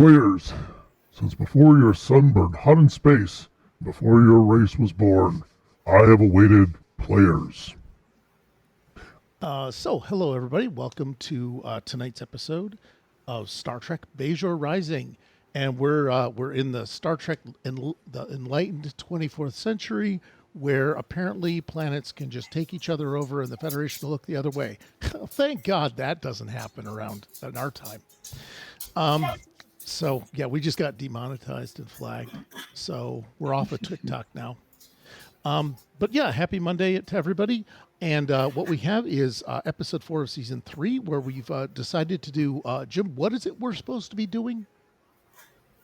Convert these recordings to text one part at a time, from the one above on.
Players, since before your sun burned hot in space, before your race was born, I have awaited players. Hello everybody. Welcome to tonight's episode of Star Trek Bajor Rising, and we're in the Star Trek the enlightened 24th century, where apparently planets can just take each other over, and the Federation will look the other way. Thank God that doesn't happen around in our time. So yeah, we just got demonetized and flagged, so we're off of TikTok now. But yeah, happy Monday to everybody. And what we have is episode 4 of season 3, where we've decided to do, Jim, what is it we're supposed to be doing?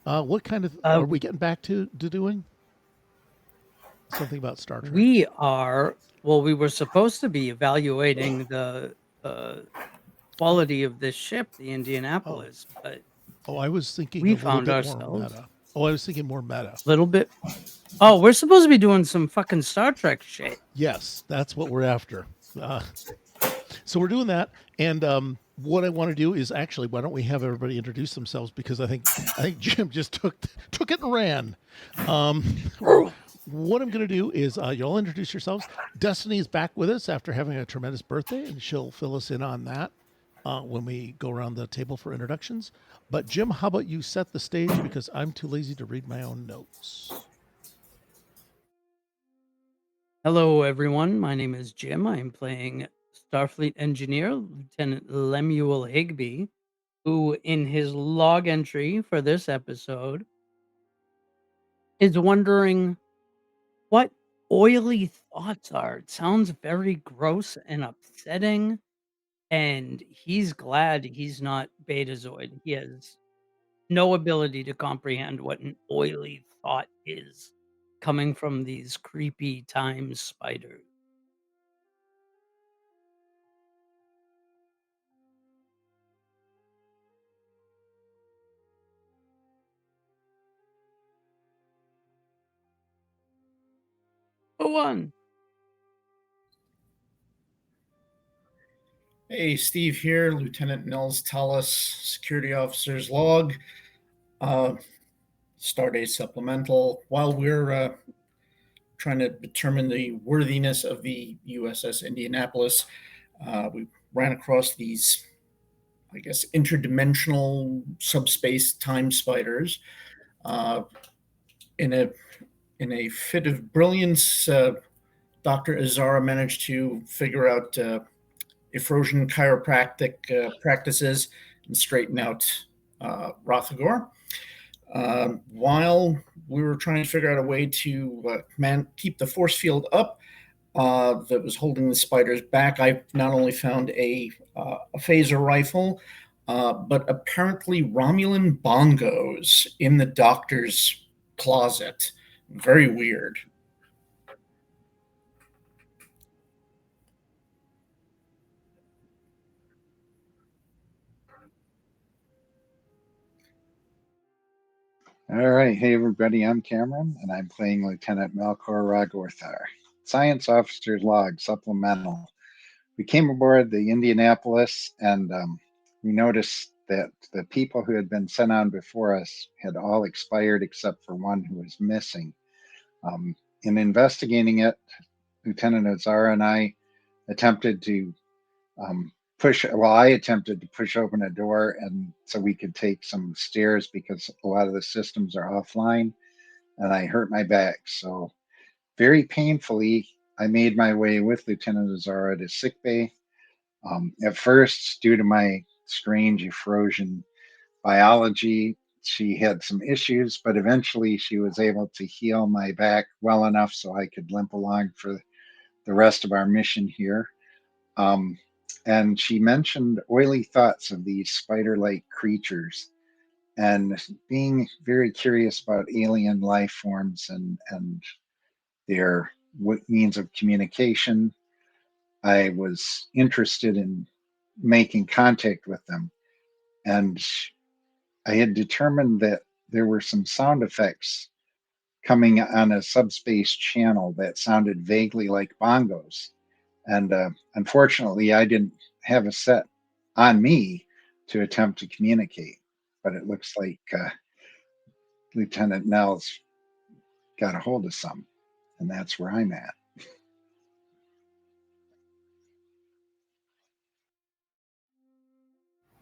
What kind of, are we getting back to doing? Something about Star Trek. We were supposed to be evaluating the quality of this ship, the Indianapolis, but I was thinking we a little found bit ourselves more meta. I was thinking more meta. a little bit. Oh, we're supposed to be doing some fucking Star Trek shit. Yes, that's what we're after. So we're doing that, and what I want to do is actually, why don't we have everybody introduce themselves? Because I think Jim just took it and ran. What I'm going to do is you all introduce yourselves. Destiny is back with us after having a tremendous birthday, and she'll fill us in on that when we go around the table for introductions. But Jim, how about you set the stage, because I'm too lazy to read my own notes. Hello, everyone. My name is Jim. I'm playing Starfleet Engineer Lieutenant Lemuel Higby, who, in his log entry for this episode, is wondering what oily thoughts are. It sounds very gross and upsetting, and he's glad he's not Betazoid. He has no ability to comprehend what an oily thought is coming from these creepy time spiders. For one. Hey, Steve here, Lieutenant Nels Tallis, Security Officer's Log, Stardate Supplemental. While we're trying to determine the worthiness of the USS Indianapolis, we ran across these, I guess, interdimensional subspace time spiders. In a fit of brilliance, Dr. Azara managed to figure out E04 chiropractic practices and straighten out Rothagor. While we were trying to figure out a way to keep the force field up that was holding the spiders back, I not only found a phaser rifle, but apparently Romulan bongos in the doctor's closet. Very weird. All right. Hey, everybody. I'm Cameron, and I'm playing Lieutenant Melkor Ragorthar. Science Officer's Log Supplemental. We came aboard the Indianapolis, and we noticed that the people who had been sent on before us had all expired except for one who was missing. In investigating it, Lieutenant Azara and I attempted to I attempted to push open a door and so we could take some stairs because a lot of the systems are offline, and I hurt my back. So very painfully, I made my way with Lieutenant Azara to sickbay. At first, due to my strange E04 biology, she had some issues, but eventually she was able to heal my back well enough so I could limp along for the rest of our mission here. And she mentioned oily thoughts of these spider-like creatures, and being very curious about alien life forms and their means of communication, I was interested in making contact with them. And I had determined that there were some sound effects coming on a subspace channel that sounded vaguely like bongos. And unfortunately, I didn't have a set on me to attempt to communicate. but it looks like Lieutenant Nell's got a hold of some, and that's where I'm at.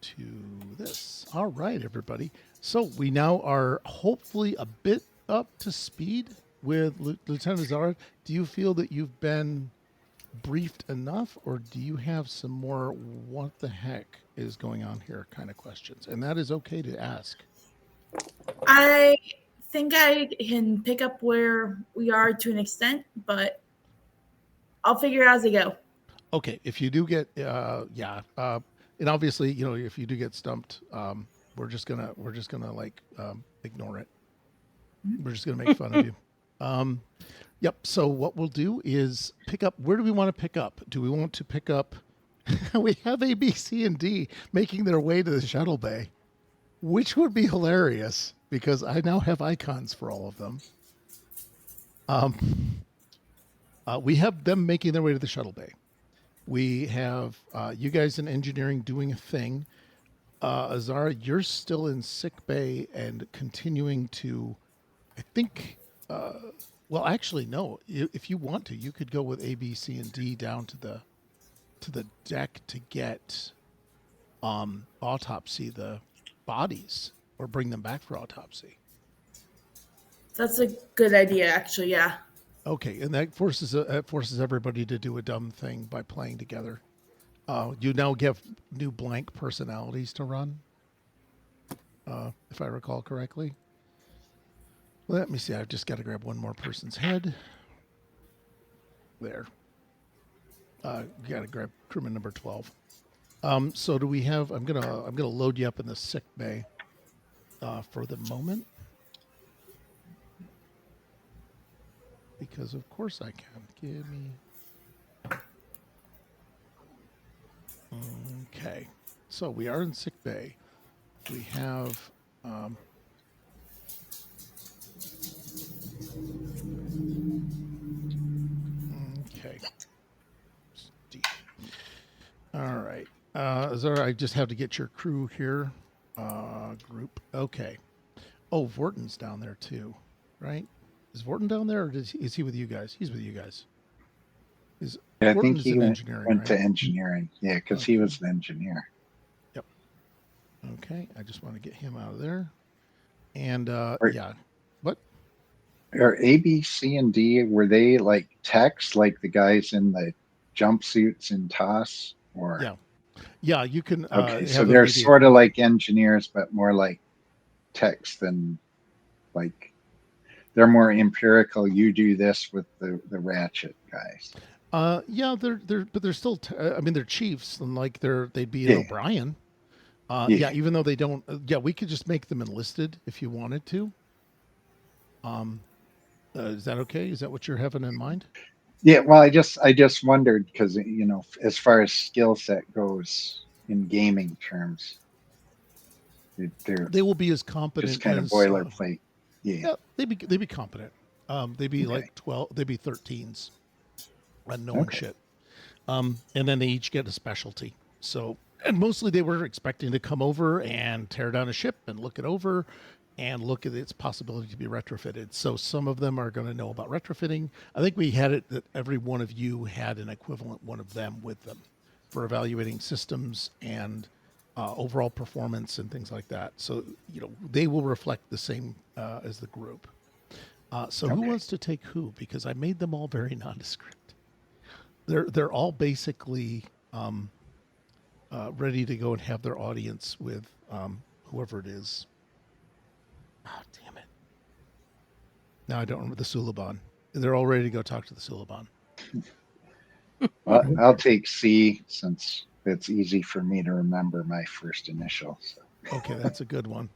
To this. All right, everybody. So we now are hopefully a bit up to speed with Lieutenant Zara. Do you feel that you've been briefed enough, or do you have some more what the heck is going on here kind of questions? And that is okay to ask. I think I can pick up where we are to an extent, but I'll figure it out as I go. Okay, if you do get and obviously, you know, if you do get stumped, we're just gonna like ignore it. We're just gonna make fun of you. Yep. So what we'll do is pick up. Where do we want to pick up? Do we want to pick up? We have A, B, C, and D making their way to the shuttle bay, which would be hilarious because I now have icons for all of them. We have them making their way to the shuttle bay. We have you guys in engineering doing a thing. Azara, you're still in sick bay and continuing to, I think, well, actually, no. If you want to, you could go with A, B, C, and D down to the deck to get autopsy the bodies or bring them back for autopsy. That's a good idea, actually. Yeah. Okay, and that forces everybody to do a dumb thing by playing together. You now give new blank personalities to run, if I recall correctly. Let me see. I've just got to grab one more person's head. There. Got to grab crewman number 12. So do we have? I'm gonna load you up in the sick bay for the moment. Because of course I can. Give me. Okay. So we are in sick bay. We have. Okay. All right. Zara, I just have to get your crew here. Group. Okay. Oh, Vorton's down there too, right? Is Vorton down there, or is he with you guys? He's with you guys. I Vorton think is he in went engineering, to right? engineering. Yeah, because he was an engineer. Yep. Okay. I just want to get him out of there. And yeah. What? Are A, B, C, and D, were they like techs, like the guys in the jumpsuits in TOS? Or Yeah. Yeah, you can. okay, have so them they're be the sort of equipment. like engineers, but more like techs than like they're more empirical. You do this with the ratchet guys. Yeah, they're still. I mean, they're chiefs, and like they'd be an Yeah. O'Brien. Yeah. Yeah, even though they don't. Yeah, we could just make them enlisted if you wanted to. Is that okay? Is that what you're having in mind? Yeah, well, I just wondered because you know, as far as skill set goes in gaming terms, they're They will be as just competent kind of as. boilerplate. Yeah. Yeah, they'd be competent. They'd be Okay. like 12. They'd be 13s, and knowing Okay. shit. And then they each get a specialty. So, and mostly they were expecting to come over and tear down a ship and look it over and look at its possibility to be retrofitted. So some of them are going to know about retrofitting. I think we had it that every one of you had an equivalent one of them with them for evaluating systems and overall performance and things like that. So, you know, they will reflect the same as the group. So who Okay. wants to take who? Because I made them all very nondescript. They're all basically ready to go and have their audience with whoever it is. Oh, damn it! Now I don't remember the Suliban. They're all ready to go talk to the Suliban. Well, I'll take C since it's easy for me to remember my first initial. So. Okay, that's a good one.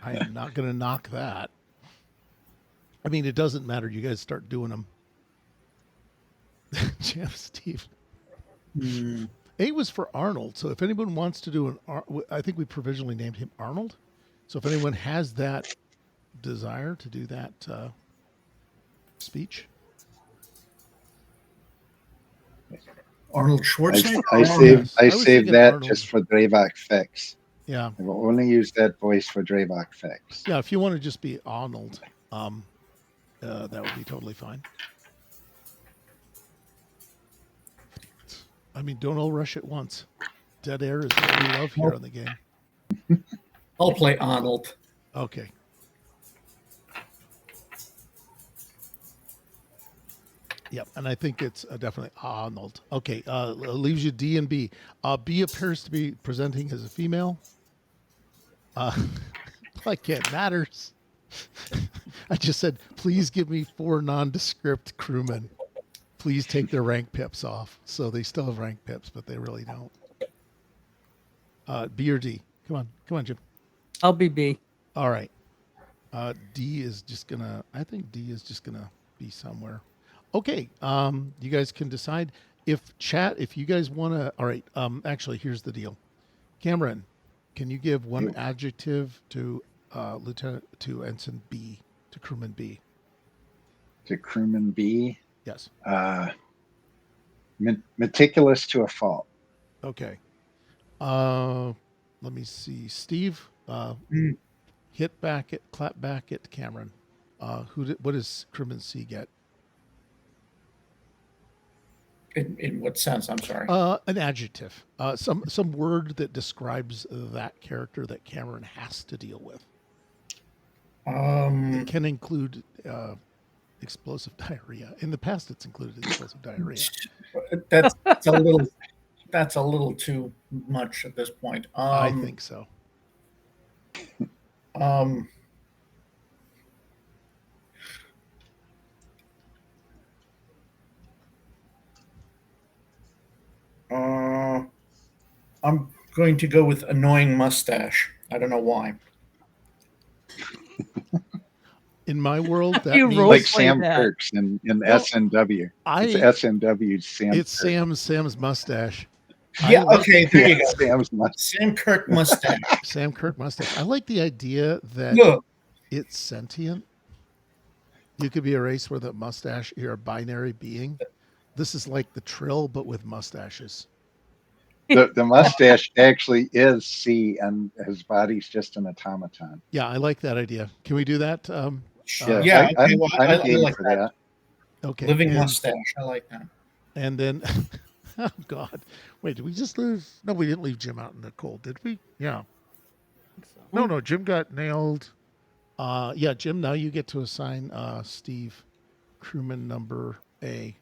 I am not going to knock that. I mean, it doesn't matter. You guys start doing them. Jeff, Steve. A was for Arnold. So if anyone wants to do I think we provisionally named him Arnold. So if anyone has that desire to do that speech. Arnold Schwarzenegger. I yes. I was saved thinking that Arnold. just for Breivik fix. Yeah. I will only use that voice for Draybach Fix. Yeah. If you want to just be Arnold, that would be totally fine. I mean, don't all rush at once. Dead air is what we love here on the game. I'll play Arnold. Okay. Yep, and I think it's definitely Arnold. Okay, leaves you D and B. B appears to be presenting as a female. Like it matters. I just said, please give me 4 nondescript crewmen. Please take their rank pips off. So they still have rank pips, but they really don't. B or D? Come on, Jim. I'll be B. All right. D is just gonna. I think D is just gonna be somewhere. Okay. You guys can decide if you guys want to. All right. Actually, here's the deal. Cameron, can you give one adjective to Ensign B, to Crewman B? To Crewman B, Yes. meticulous to a fault. Okay. Let me see. Steve, clap back at Cameron. What does Crewman C get? In what sense? I'm sorry. An adjective. Some word that describes that character that Cameron has to deal with. It can include explosive diarrhea. In the past, it's included explosive diarrhea. That's a little too much at this point. I think so. I'm going to go with annoying mustache. I don't know why. In my world, that You means roll- Like play Sam that. Kirk's in SNW. It's SNW's Sam. It's Kirk. Sam's mustache. Yeah, okay, there you go. Sam's mustache. Sam Kirk mustache. Sam Kirk mustache. I like the idea that Look, it's sentient. You could be a race with a mustache. You're a binary being. This is like the Trill, but with mustaches. The mustache actually is C, and his body's just an automaton. Yeah, I like that idea. Can we do that? yeah, I, okay, I'm, well, I'm I game like for that. that. Okay. Living and, mustache. I like that. And then, oh God, wait, did we just lose? No, we didn't leave Jim out in the cold, did we? Yeah. No, Jim got nailed. Yeah, Jim, now you get to assign Steve crewman number A.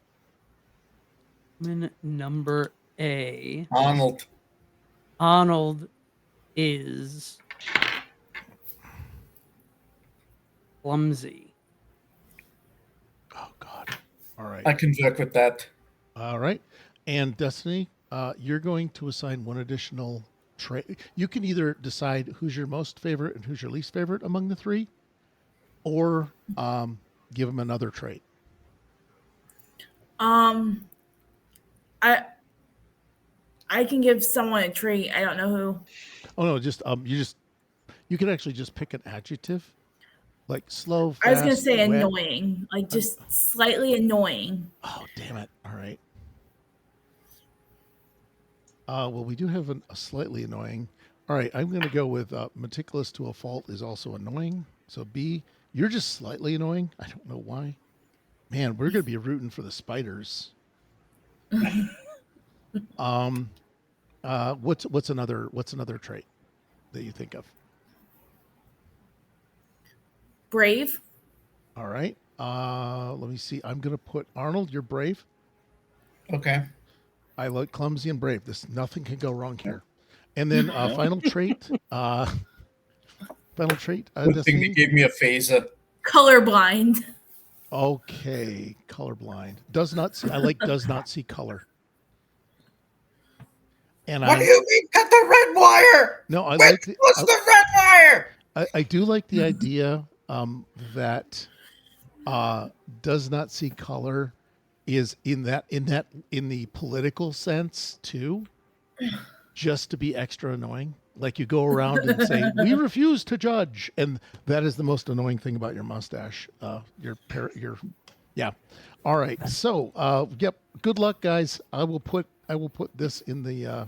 Crewman number A. Arnold. Arnold is clumsy. Oh God. All right. I can work with that. All right. And Destiny, you're going to assign one additional trait. You can either decide who's your most favorite and who's your least favorite among the 3, or give them another trait. I can give someone a trait. I don't know who. Oh no, you can actually just pick an adjective, like slow. Fast, I was gonna say wet. annoying, like just slightly annoying. Oh damn it! All right. Well, we do have a slightly annoying. All right, I'm going to go with meticulous to a fault is also annoying. So B, you're just slightly annoying. I don't know why. Man, we're going to be rooting for the spiders. What's another trait that you think of? Brave. All right. Let me see. I'm going to put Arnold. You're brave. Okay. I like clumsy and brave. Nothing can go wrong here. And then final trait. Final trait. Good thing they Destiny. gave me a phaser. Colorblind. Okay, colorblind. Does not see. I like does not see color. And What do you mean cut the red wire? No, I Where's like the, the red wire? I do like the idea that does not see color is in the political sense too, just to be extra annoying. Like you go around and say, "We refuse to judge," and that is the most annoying thing about your mustache. Yeah. All right. So, yep. Good luck, guys. I will put this in the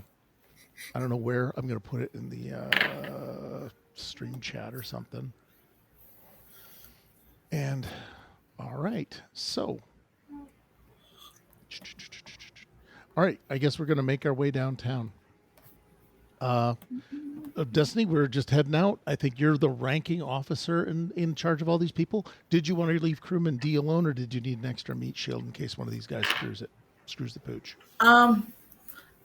I don't know where. I'm going to put it in the stream chat or something. And all right, so all right, I guess we're going to make our way downtown. Destiny, we're just heading out. I think you're the ranking officer in charge of all these people. Did you want to leave crewman D alone, or did you need an extra meat shield in case one of these guys screws the pooch?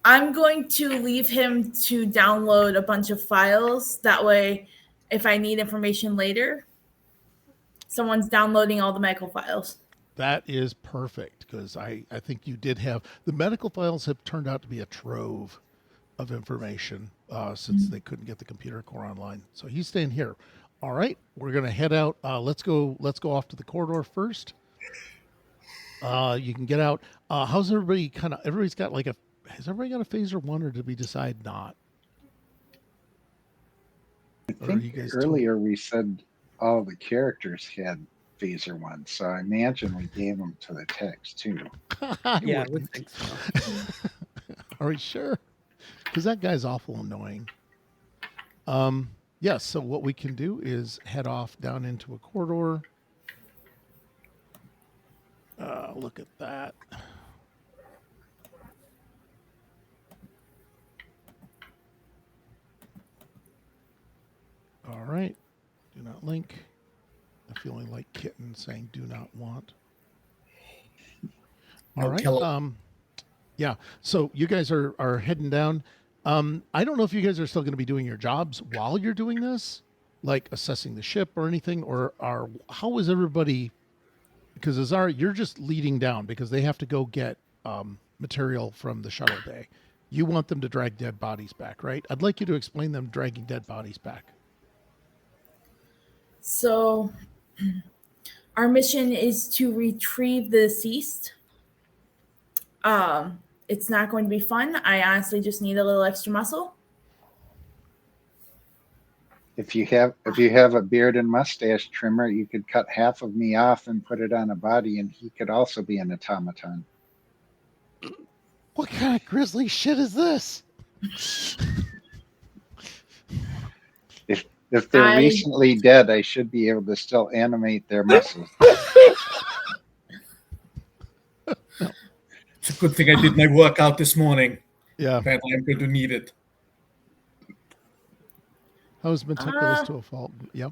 I'm going to leave him to download a bunch of files. That way, if I need information later, someone's downloading all the medical files. That is perfect, because I think you did have the medical files have turned out to be a trove of information since they couldn't get the computer core online. So he's staying here. All right, we're gonna head out. Let's go off to the corridor first. You can get out. How's everybody? Everybody's got like a. Has everybody got a phaser one, or did we decide not? I Or are think you guys earlier we said all the characters had phaser ones, so I imagine we gave them to the text too. Yeah, I would think so. Are we sure? Because that guy's awful annoying. Yes, so what we can do is head off down into a corridor. Look at that. All right. Do not link. I'm feeling like kitten saying do not want. All right. Yeah. So you guys are heading down. I don't know if you guys are still going to be doing your jobs while you're doing this, like assessing the ship or anything, or how is everybody? Because Azar, you're just leading down because they have to go get material from the shuttle bay. You want them to drag dead bodies back, right? I'd like you to explain them dragging dead bodies back. So, our mission is to retrieve the deceased. It's not going to be fun. I honestly just need a little extra muscle. If you have a beard and mustache trimmer, you could cut half of me off and put it on a body, and he could also be an automaton. What kind of grisly shit is this? If they're recently dead, I should be able to still animate their muscles. It's a good thing I did my workout this morning. Yeah. Apparently I'm going to need it. I was meticulous to a fault. Yep.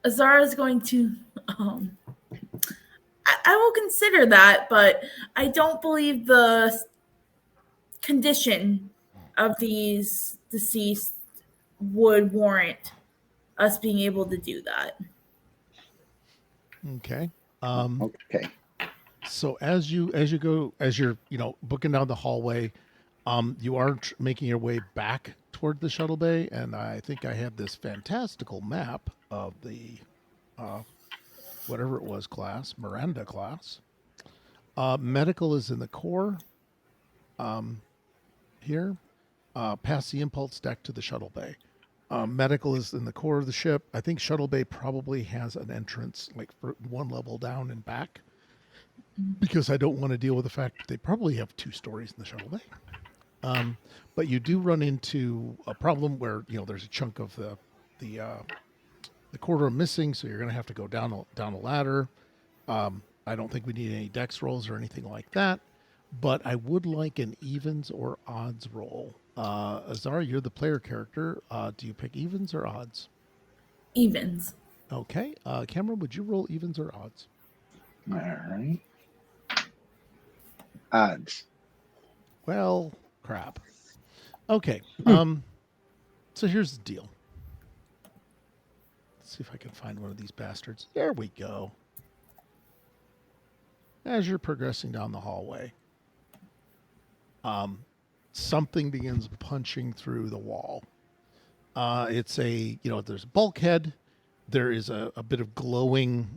Azara is going to. I will consider that, but I don't believe the condition of these deceased would warrant us being able to do that. Okay. Okay. So as you're booking down the hallway, you are making your way back toward the shuttle bay, and I think I have this fantastical map of the whatever it was class, Miranda class. Medical is in the core. Here, past the impulse deck to the shuttle bay. Medical is in the core of the ship. I think shuttle bay probably has an entrance like for one level down and back, because I don't want to deal with the fact that they probably have 2 stories in the shuttle bay. But you do run into a problem where there's a chunk of the corridor missing, so you're going to have to go down a ladder. I don't think we need any dex rolls or anything like that, but I would like an evens or odds roll. Azara, you're the player character. Do you pick evens or odds? Evens. Okay. Cameron, would you roll evens or odds? All right. Odds. Well, crap. Okay. So here's the deal. Let's see if I can find one of these bastards. There we go. As you're progressing down the hallway, something begins punching through the wall. It's there's a bulkhead. There is a bit of glowing,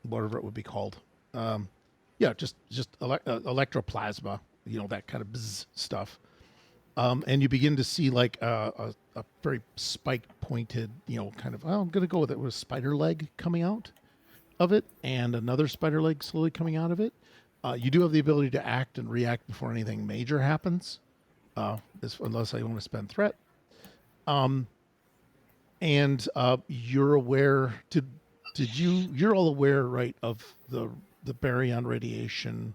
whatever it would be called. Just electroplasma, that kind of bzz stuff. And you begin to see like a very spiked pointed, kind of, I'm going to go with it, with a spider leg coming out of it, and another spider leg slowly coming out of it. You do have the ability to act and react before anything major happens, unless I want to spend threat. And you're aware. You're all aware, right, of the baryon radiation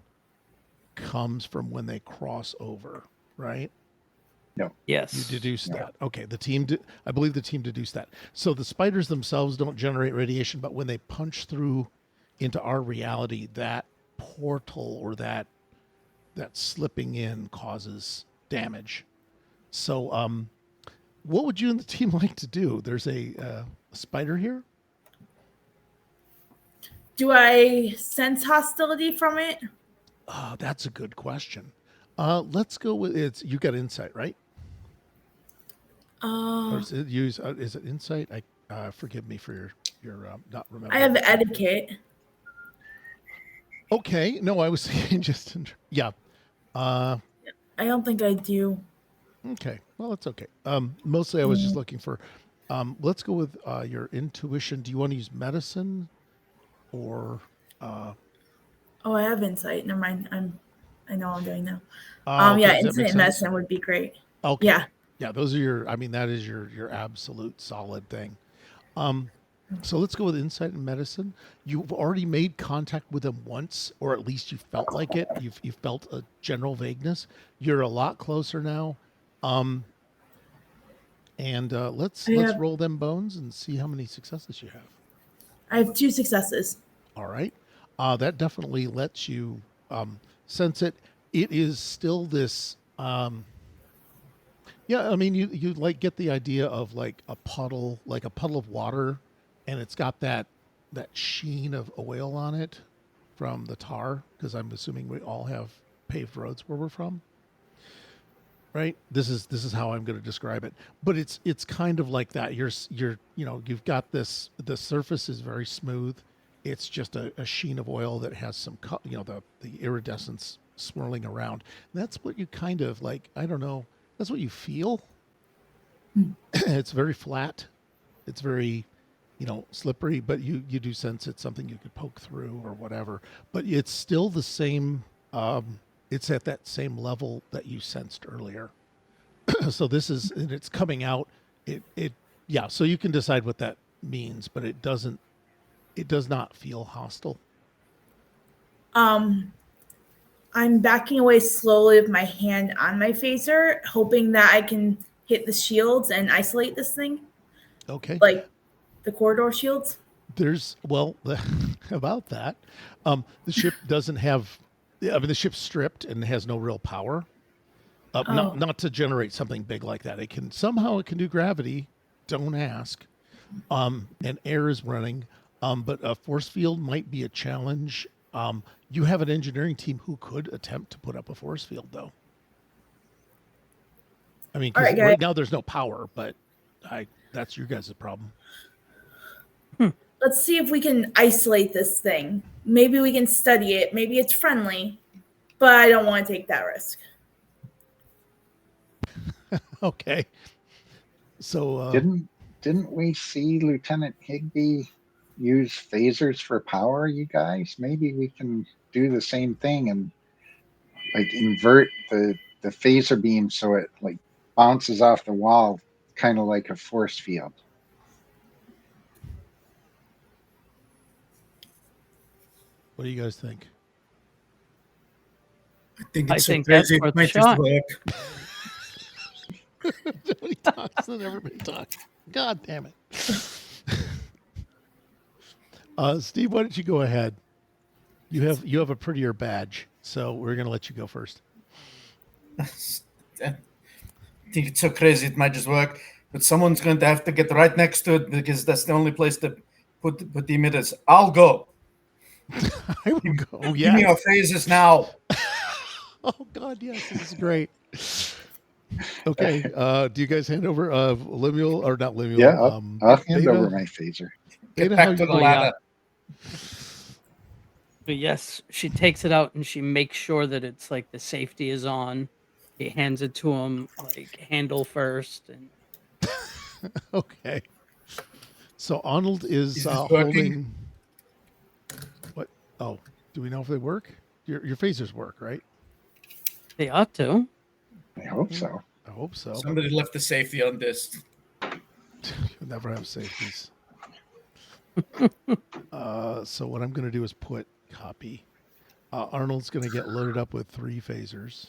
comes from when they cross over, right? No. Yes. You deduced No. that. Okay, I believe the team deduced that. So the spiders themselves don't generate radiation, but when they punch through into our reality, that portal or that slipping in causes damage. So, what would you and the team like to do? There's a spider here. Do I sense hostility from it? That's a good question. Let's go with you got insight, right? Or is it insight? Forgive me for your not remembering. I have etiquette. Okay, no, I was saying just yeah. I don't think I do. Okay, well, that's okay. Mostly I was just looking for. Let's go with your intuition. Do you want to use medicine, or? Oh, I have insight. Never mind. I know what I'm doing now. Okay, Yeah, does that insight make and sense? medicine would be great. Okay. Yeah. Yeah, those are your. I mean, that is your absolute solid thing. So let's go with insight and medicine. You've already made contact with them once, or at least you felt like it. You felt a general vagueness. You're a lot closer now. And let's roll them bones and see how many successes you have. I have 2 successes. All right. That definitely lets you sense it. It is still this. Yeah, I mean, you like get the idea of like a puddle of water, and it's got that sheen of oil on it from the tar, because I'm assuming we all have paved roads where we're from. Right. This is how I'm going to describe it. But it's kind of like that. You've got this. The surface is very smooth. It's just a sheen of oil that has some, the iridescence swirling around. That's what you kind of like. I don't know. That's what you feel. It's very flat. It's very, slippery. But you do sense it's something you could poke through or whatever. But it's still the same. It's at that same level that you sensed earlier. So and it's coming out. Yeah. So you can decide what that means, but it does not feel hostile. I'm backing away slowly with my hand on my phaser, hoping that I can hit the shields and isolate this thing. Okay. Like the corridor shields. About that. The ship doesn't have. The ship's stripped and has no real power. Not to generate something big like that. It can do gravity. Don't ask. And air is running. But a force field might be a challenge. You have an engineering team who could attempt to put up a force field, though. I mean, because right now there's no power, but that's your guys' problem. Let's see if we can isolate this thing. Maybe we can study it. Maybe it's friendly, but I don't want to take that risk. Okay. So didn't we see Lieutenant Higby use phasers for power, you guys? Maybe we can do the same thing and like invert the phaser beam so it like bounces off the wall, kind of like a force field. What do you guys think? I think I it's think so crazy. that's worth It might a just shot. work. Nobody talks, then everybody talks. God damn it. Steve, why don't you go ahead? You have a prettier badge, so we're gonna let you go first. I think it's so crazy it might just work, but someone's going to have to get right next to it because that's the only place to put the emitters. I'll go. I will go. Oh, Give me yeah. your phasers now. Oh God, yes, this is great. Okay, do you guys hand over Lemuel or not Lemuel? Yeah, I'll hand Beta? over my phaser. Get Beta, back how to you the Oh, ladder. But yes, she takes it out and she makes sure that it's like the safety is on. She hands it to him like handle first, and Okay. So Arnold is Is this holding. working? What? Oh, do we know if they work? Your phasers work, right? They ought to. I hope so. I hope so. Somebody left the safety on this. You'll never have safeties. So what I'm going to do is put copy. Arnold's going to get loaded up with 3 phasers.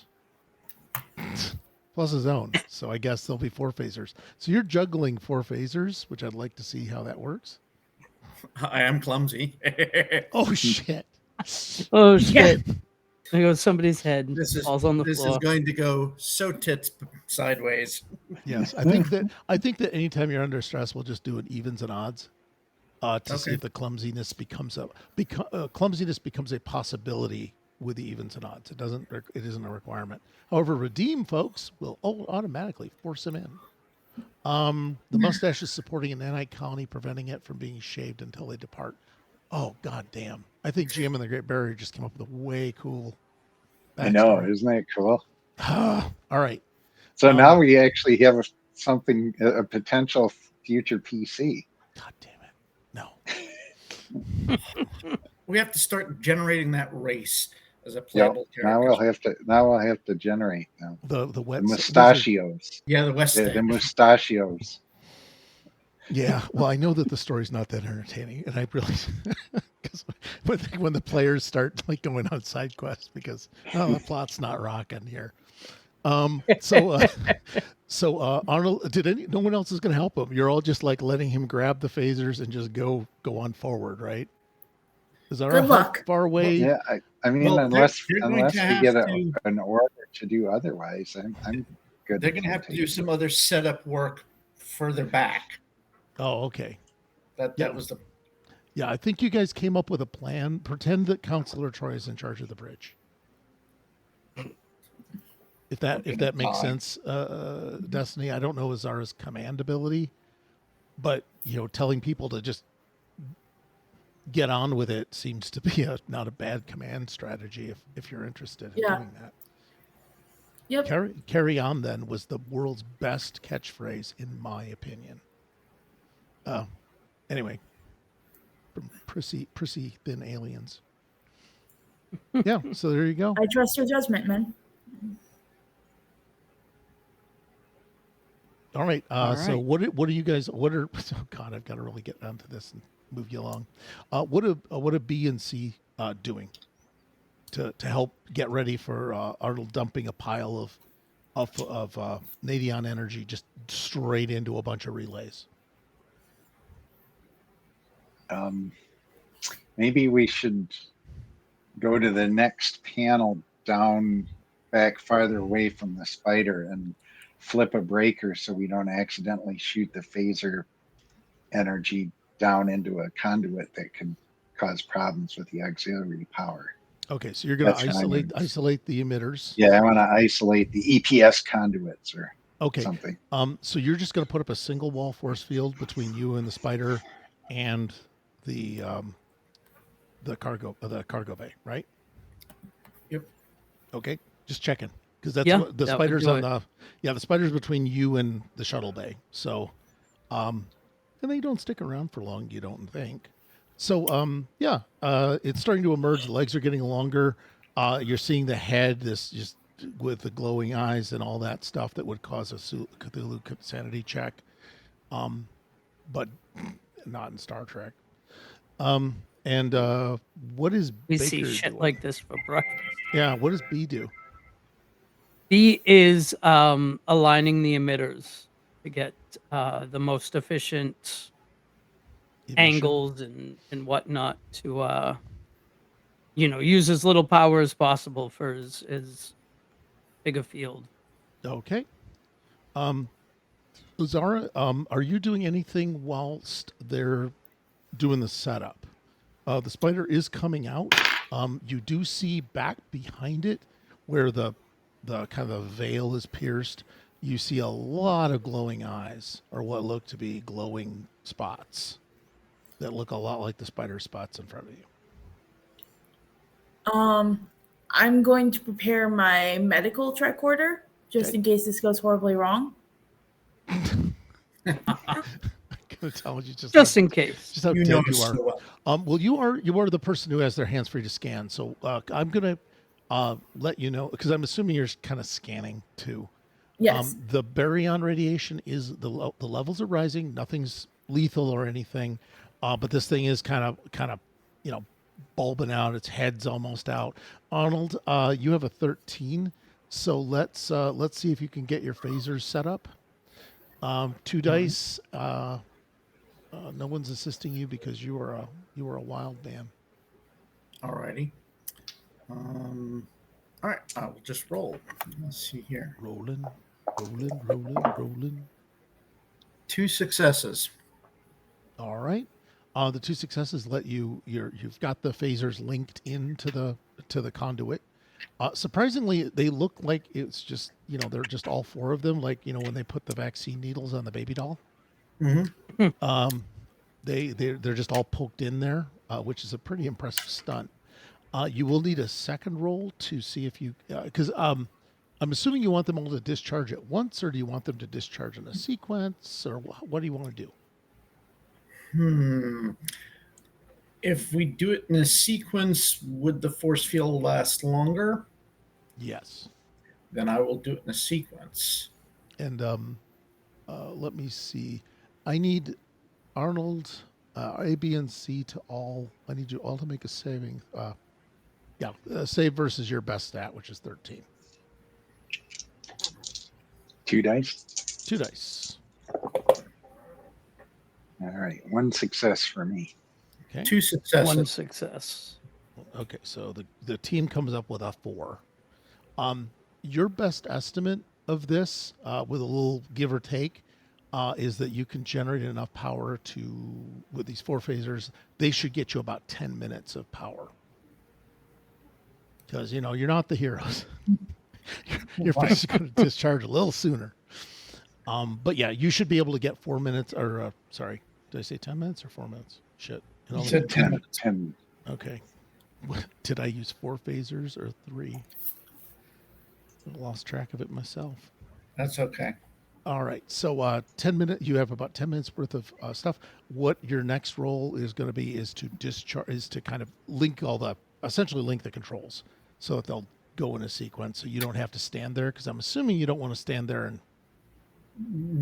Plus his own. So I guess there'll be 4 phasers. So you're juggling 4 phasers, which I'd like to see how that works. I am clumsy. Oh, shit. Oh shit! There goes somebody's head. This is Falls on the this floor. is going to go so tits sideways. Yes. I think that anytime you're under stress, we'll just do an evens and odds to see Okay. if the clumsiness becomes a possibility with the evens and odds. It isn't a requirement. However, redeem folks will automatically force him in. The mustache is supporting an nanite colony, preventing it from being shaved until they depart. Oh, god damn. I think GM and the Great Barrier just came up with a way cool I know, backstory. isn't that cool? All right. So now we actually have a potential future PC. God damn it. No. We have to start generating that race as a Yep. playable Now character. we'll have to generate now. The The wet mustachios. Yeah, the West The End. mustachios. Yeah, well, I know that the story's not that entertaining, and I really because when the players start like going on side quests because the plot's not rocking here. So Arnold, no one else is going to help him. You're all just like letting him grab the phasers and just go on forward, right? Is our Good help luck. far away? Yeah, I mean, Well, unless they're going unless to we have get to- an order to do otherwise, I'm good. They're going to have to do some other setup work further back. Oh, okay. That Yeah. was the Yeah, I think you guys came up with a plan. Pretend that Counselor Troy is in charge of the bridge. If that makes sense, Destiny. I don't know Azara's command ability, but telling people to just get on with it seems to be not a bad command strategy if you're interested in Yeah. doing that. Yep. Carry on then was the world's best catchphrase in my opinion. Anyway, from prissy thin aliens. Yeah, so there you go. I trust your judgment, man. All right. So right. what are you guys? Oh God, I've got to really get onto this and move you along. What are B and C doing to help get ready for Arnold dumping a pile of Nadion energy just straight into a bunch of relays? Maybe we should go to the next panel down back farther away from the spider and flip a breaker so we don't accidentally shoot the phaser energy down into a conduit that could cause problems with the auxiliary power. Okay, so you're going to That's what I mean. isolate the emitters. Yeah, I want to isolate the EPS conduits or Okay. something. So you're just going to put up a single wall force field between you and the spider and the cargo bay, right? Yep. Okay, just checking because that's Yeah, what the that would spider's do on it. the spider's between you and the shuttle bay. So, and they don't stick around for long, you don't think. So, it's starting to emerge. The legs are getting longer. You're seeing the head, this just with the glowing eyes and all that stuff that would cause a Cthulhu sanity check, but not in Star Trek. And what is We Baker see shit doing? like this for breakfast. Yeah, what does B do? B is aligning the emitters to get the most efficient Emission? angles and whatnot to use as little power as possible for as big a field. Okay. Uzara, are you doing anything whilst they're doing the setup? The spider is coming out. You do see back behind it where the kind of veil is pierced. You see a lot of glowing eyes, or what look to be glowing spots that look a lot like the spider spots in front of you. I'm going to prepare my medical tricorder just Okay. in case this goes horribly wrong. gonna tell you Just in case. just how You know dead you us are. so well. Well, you are the person who has their hands free to scan. So I'm gonna let you know because I'm assuming you're kind of scanning too. Yes. The baryon radiation is the levels are rising. Nothing's lethal or anything, but this thing is kind of you know bulbing out. Its head's almost out. Arnold, you have a 13, so let's see if you can get your phasers set up. Two dice. No one's assisting you because you are a wild man. Alrighty. All right, I will just roll. Let's see here. Rolling, rolling. 2 successes. All right. The two successes let you've got the phasers linked into the conduit. Surprisingly, they look like it's just they're just all four of them. Like when they put the vaccine needles on the baby doll, Mm-hmm. they're just all poked in there, which is a pretty impressive stunt. You will need a second roll to see if you because I'm assuming you want them all to discharge at once, or do you want them to discharge in a sequence, or what do you want to do? If we do it in a sequence, would the force field last longer? Yes. Then I will do it in a sequence. And let me see. I need Arnold, A, B, and C to all. I need you all to make a saving. Save versus your best stat, which is 13. 2 dice. 2 dice. All right, 1 success for me. Okay. 2 successes. 1 success. Okay, so the team comes up with a 4. Your best estimate of this, with a little give or take, is that you can generate enough power with these 4 phasers, they should get you about 10 minutes of power. Because, you're not the heroes. Your phasers is going to discharge a little sooner. But yeah, you should be able to get 4 minutes, or sorry, did I say 10 minutes or 4 minutes? Shit. You said 10 minutes. 10. Okay. Did I use 4 phasers or 3? I lost track of it myself. That's okay. All right. So 10 minutes, you have about 10 minutes worth of stuff. What your next role is going to be is to kind of essentially link the controls so that they'll go in a sequence so you don't have to stand there, because I'm assuming you don't want to stand there and.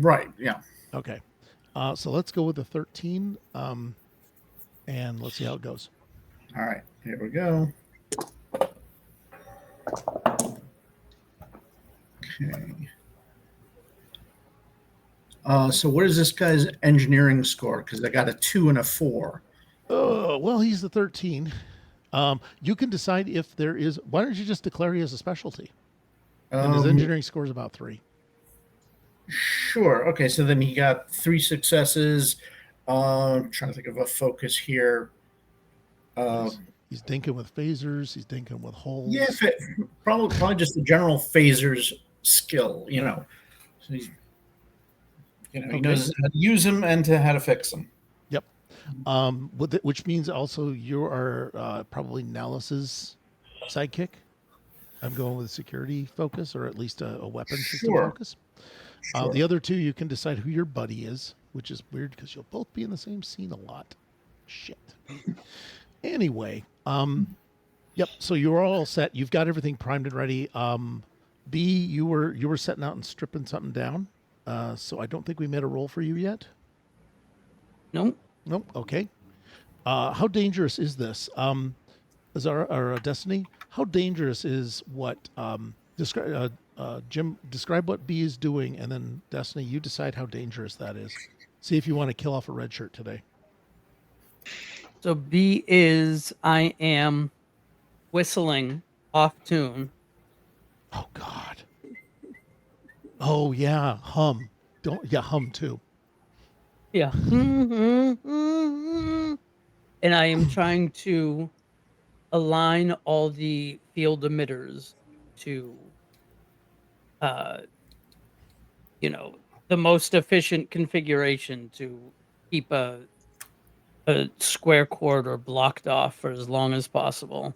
Right, yeah. Okay. So let's go with the 13, and let's see how it goes. All right, here we go. Okay. So what is this guy's engineering score? Because I got a 2 and a 4. Oh, well, he's the 13. You can decide if there is. Why don't you just declare he has a specialty? And his engineering score is about 3. Sure. Okay, so then he got 3 successes. Trying to think of a focus here. He's dinking with phasers. He's dinking with holes. Yeah, probably just the general phasers skill. So he's, he knows how to use them and how to fix them. Yep. Which means also you are probably Nellis's sidekick. I'm going with a security focus, or at least a weapon system focus. Sure. The other 2, you can decide who your buddy is, which is weird because you'll both be in the same scene a lot. Shit. Anyway, yep. So you're all set. You've got everything primed and ready. B, you were setting out and stripping something down. So I don't think we made a roll for you yet. Nope. Nope. Okay. How dangerous is this? Is our Destiny? How dangerous is what? Jim, describe what B is doing, and then Destiny, you decide how dangerous that is. See if you want to kill off a red shirt today. So B is I am whistling off tune. Oh God. Oh yeah, hum. Hum too. Yeah. And I am trying to align all the field emitters to the most efficient configuration to keep a square corridor blocked off for as long as possible.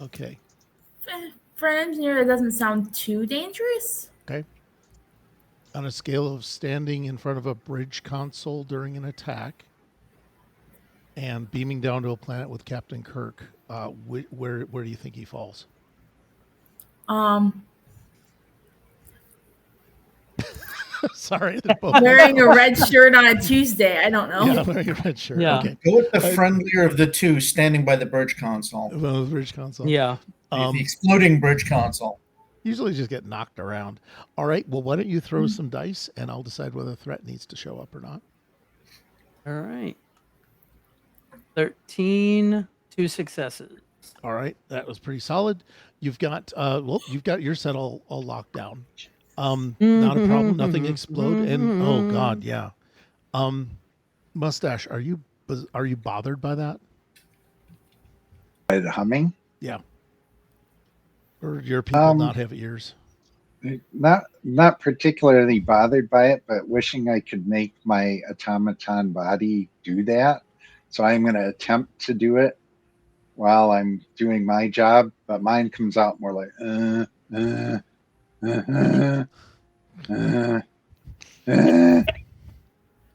Okay. For an engineer, that doesn't sound too dangerous. Okay. On a scale of standing in front of a bridge console during an attack and beaming down to a planet with Captain Kirk, where do you think he falls? Um, Sorry, they're both wearing a red shirt on a Tuesday. I don't know. Yeah, wearing a red shirt. Yeah. Okay. Go with the friendlier of the two, standing by the bridge console. Well, the bridge console. Yeah. The exploding bridge console. Usually just get knocked around. All right. Well, why don't you throw some dice and I'll decide whether a threat needs to show up or not. All right. 13, 2 successes. All right. That was pretty solid. You've got you've got your set all locked down. Not a problem. Nothing explode. And oh God, yeah. Mustache, are you bothered by that? By the humming? Yeah. Or your people not have ears? Not particularly bothered by it, but wishing I could make my automaton body do that. So I'm going to attempt to do it while I'm doing my job, but mine comes out more like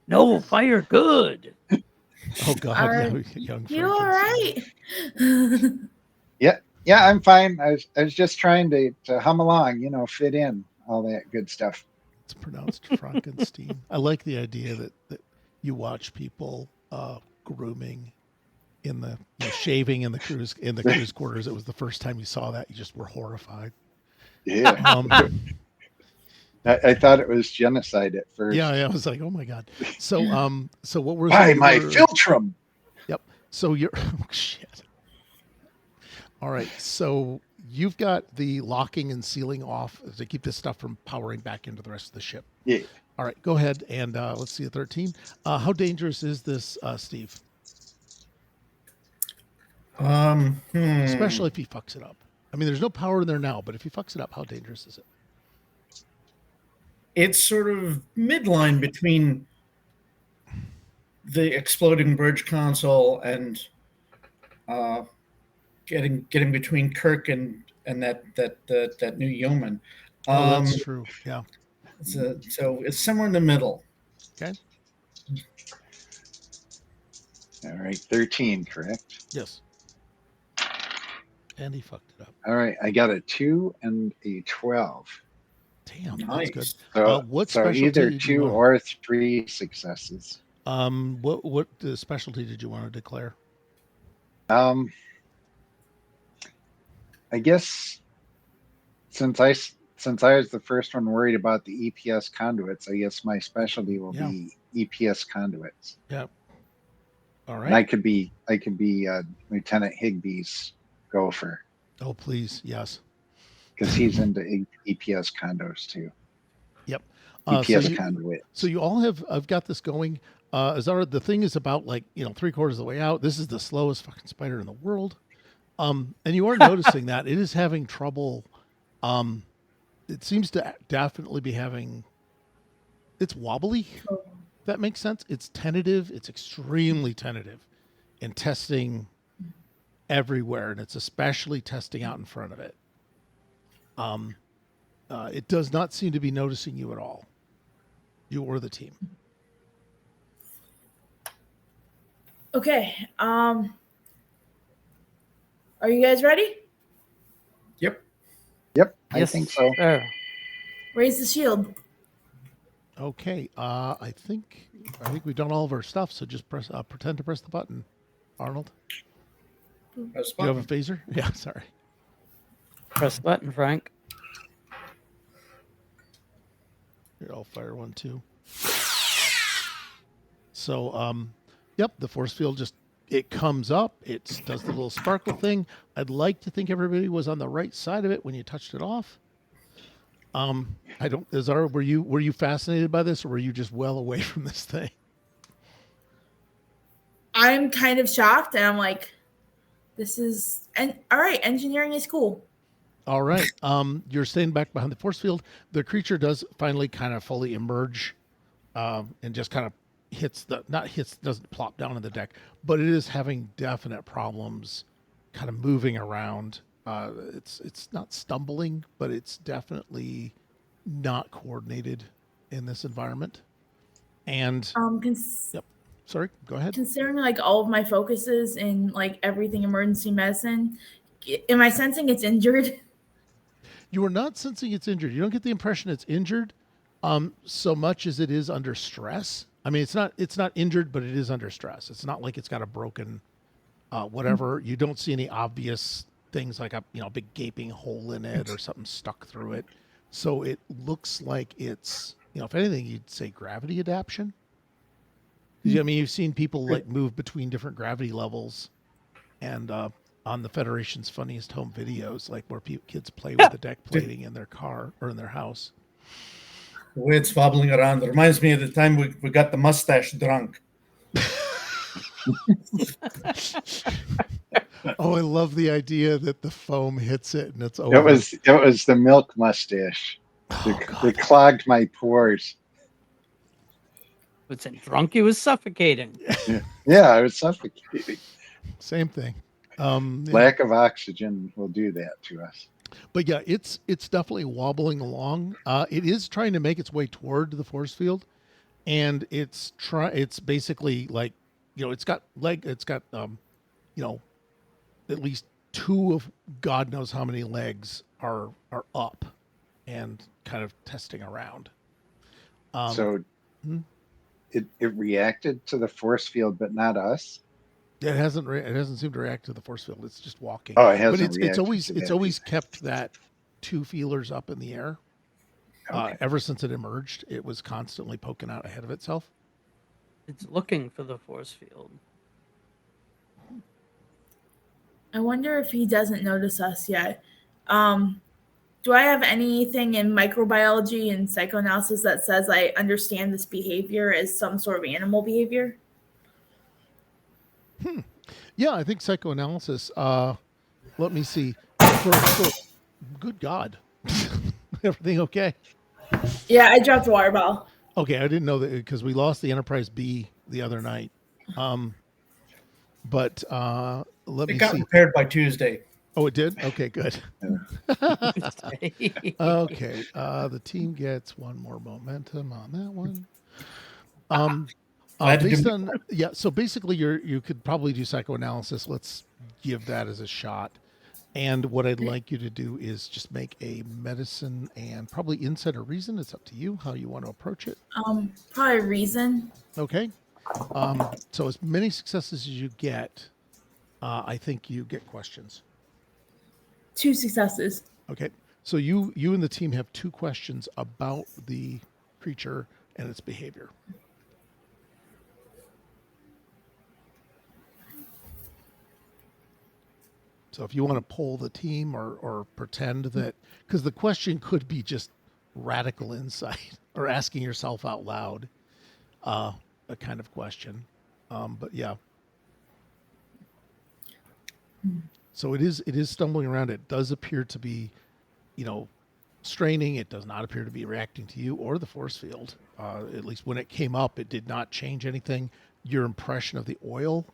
No, fire good. Oh God, Are yeah, young You all Frankenstein. right? Yeah, I'm fine. I was just trying to hum along, fit in all that good stuff. It's pronounced Frankenstein. I like the idea that you watch people grooming in the shaving in the cruise quarters. It was the first time you saw that. You just were horrified. Yeah. I thought it was genocide at first. Yeah, I was like, oh my God. So what was Buy my philtrum. Yep. So you're oh shit. All right. So you've got the locking and sealing off to keep this stuff from powering back into the rest of the ship. Yeah. All right. Go ahead and let's see a 13. How dangerous is this, Steve? Especially if he fucks it up. I mean, there's no power in there now, but if he fucks it up, how dangerous is it? It's sort of midline between the exploding bridge console and getting between Kirk and that new yeoman. Oh, that's true. Yeah. So it's somewhere in the middle. Okay. All right, 13, correct? Yes. And he fucked it up. All right, I got a 2 and a 12. Damn, Nice. that's good. So, What so specialty either did you 2 want? or 3 successes. What specialty did you want to declare? I guess since I was the first one worried about the EPS conduits, I guess my specialty will be EPS conduits. Yeah. All And I right. could be Lieutenant Higbee's gopher Oh, please. Yes. because he's into EPS condos too. Yep. EPS conduit. So you all I've got this going. Azara, the thing is about 3/4 of the way out. This is the slowest fucking spider in the world. And you are noticing that it is having trouble. It seems to definitely be it's wobbly. If that makes sense. It's tentative. It's extremely tentative and testing everywhere. And it's especially testing out in front of it. It does not seem to be noticing you at all. You or the team. Okay. Are you guys ready? Yep. Yep, I Yes, think so. sir. Raise the shield. Okay. I think we've done all of our stuff. So just pretend to press the button. Arnold, Press you have a button. phaser? Yeah. Sorry. Press the button, Frank. Here, I'll fire one too. So, yep, the force field it comes up. It does the little sparkle thing. I'd like to think everybody was on the right side of it when you touched it off. I don't. Azar, were you fascinated by this, or were you just well away from this thing? I'm kind of shocked, and I'm like, this is all right. Engineering is cool. All right. You're staying back behind the force field. The creature does finally kind of fully emerge, and just kind of doesn't plop down on the deck, but it is having definite problems kind of moving around. It's not stumbling, but it's definitely not coordinated in this environment. And yep. Sorry, go ahead. Considering like all of my focuses in like everything emergency medicine, am I sensing it's injured? You are not sensing it's injured. You don't get the impression it's injured so much as it is under stress. I mean, it's not injured, but it is under stress. It's not like it's got a broken whatever. You don't see any obvious things like a big gaping hole in it or something stuck through it. So it looks like it's, if anything, you'd say gravity adaptation. I mean, you've seen people like move between different gravity levels, and on the Federation's Funniest Home Videos, like where kids play with the deck plating in their car or in their house. The way it's wobbling around, it reminds me of the time we got the mustache drunk. Oh, I love the idea that the foam hits it and it's over. It was the milk mustache. It clogged my pores. Was it drunk? He was suffocating. Yeah, I was suffocating. Same thing. Lack of oxygen will do that to us. But yeah, it's definitely wobbling along. It is trying to make its way toward the force field, and it's basically like, it's got at least two of God knows how many legs are up and kind of testing around. It reacted to the force field, but not us. It hasn't seemed to react to the force field. It's just walking. Oh, it hasn't. But it's always kept that two feelers up in the air. Okay. Ever since it emerged, it was constantly poking out ahead of itself. It's looking for the force field. I wonder if he doesn't notice us yet. Do I have anything in microbiology and psychoanalysis that says I understand this behavior as some sort of animal behavior? Yeah, I think psychoanalysis. Let me see. Good God. Everything okay? Yeah, I dropped a water bottle. Okay, I didn't know that because we lost the Enterprise B the other night. But let me see. It got repaired by Tuesday. Oh, it did? Okay, good. Okay, the team gets one more momentum on that one. So basically you could probably do psychoanalysis. Let's give that as a shot. And what I'd like you to do is just make a medicine and probably insight or reason. It's up to you how you want to approach it. Probably reason. Okay. So as many successes as you get, I think you get questions. 2 successes. Okay. So you and the team have 2 questions about the creature and its behavior. So if you want to poll the team or pretend that, because the question could be just radical insight or asking yourself out loud, a kind of question. But yeah. So it is stumbling around. It does appear to be, straining. It does not appear to be reacting to you or the force field. At least when it came up, it did not change anything. Your impression of the oil,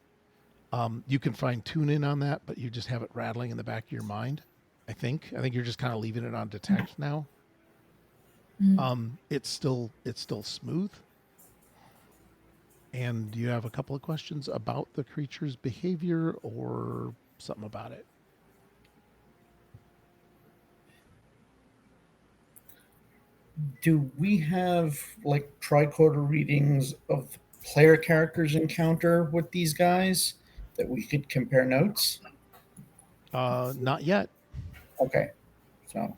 you can fine tune in on that, but you just have it rattling in the back of your mind. I think you're just kind of leaving it on detect now. It's still smooth. And do you have a couple of questions about the creature's behavior or something about it? Do we have like tricorder readings of player characters encounter with these guys that we could compare notes? Not yet. Okay. So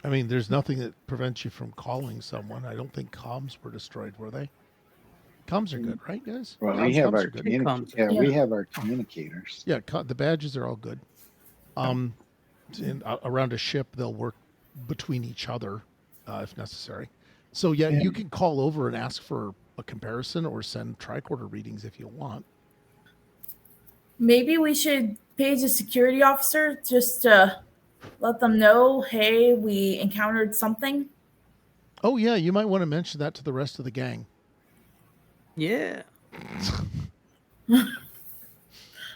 I mean, there's nothing that prevents you from calling someone. I don't think comms were destroyed, were they? Comms are good, right, guys? Well, we have our we have our communicators. Yeah, the badges are all good. Around a ship, they'll work between each other if necessary. So yeah, you can call over and ask for a comparison or send tricorder readings if you want. Maybe we should page a security officer just to let them know, hey, we encountered something. Oh yeah, you might want to mention that to the rest of the gang. Yeah.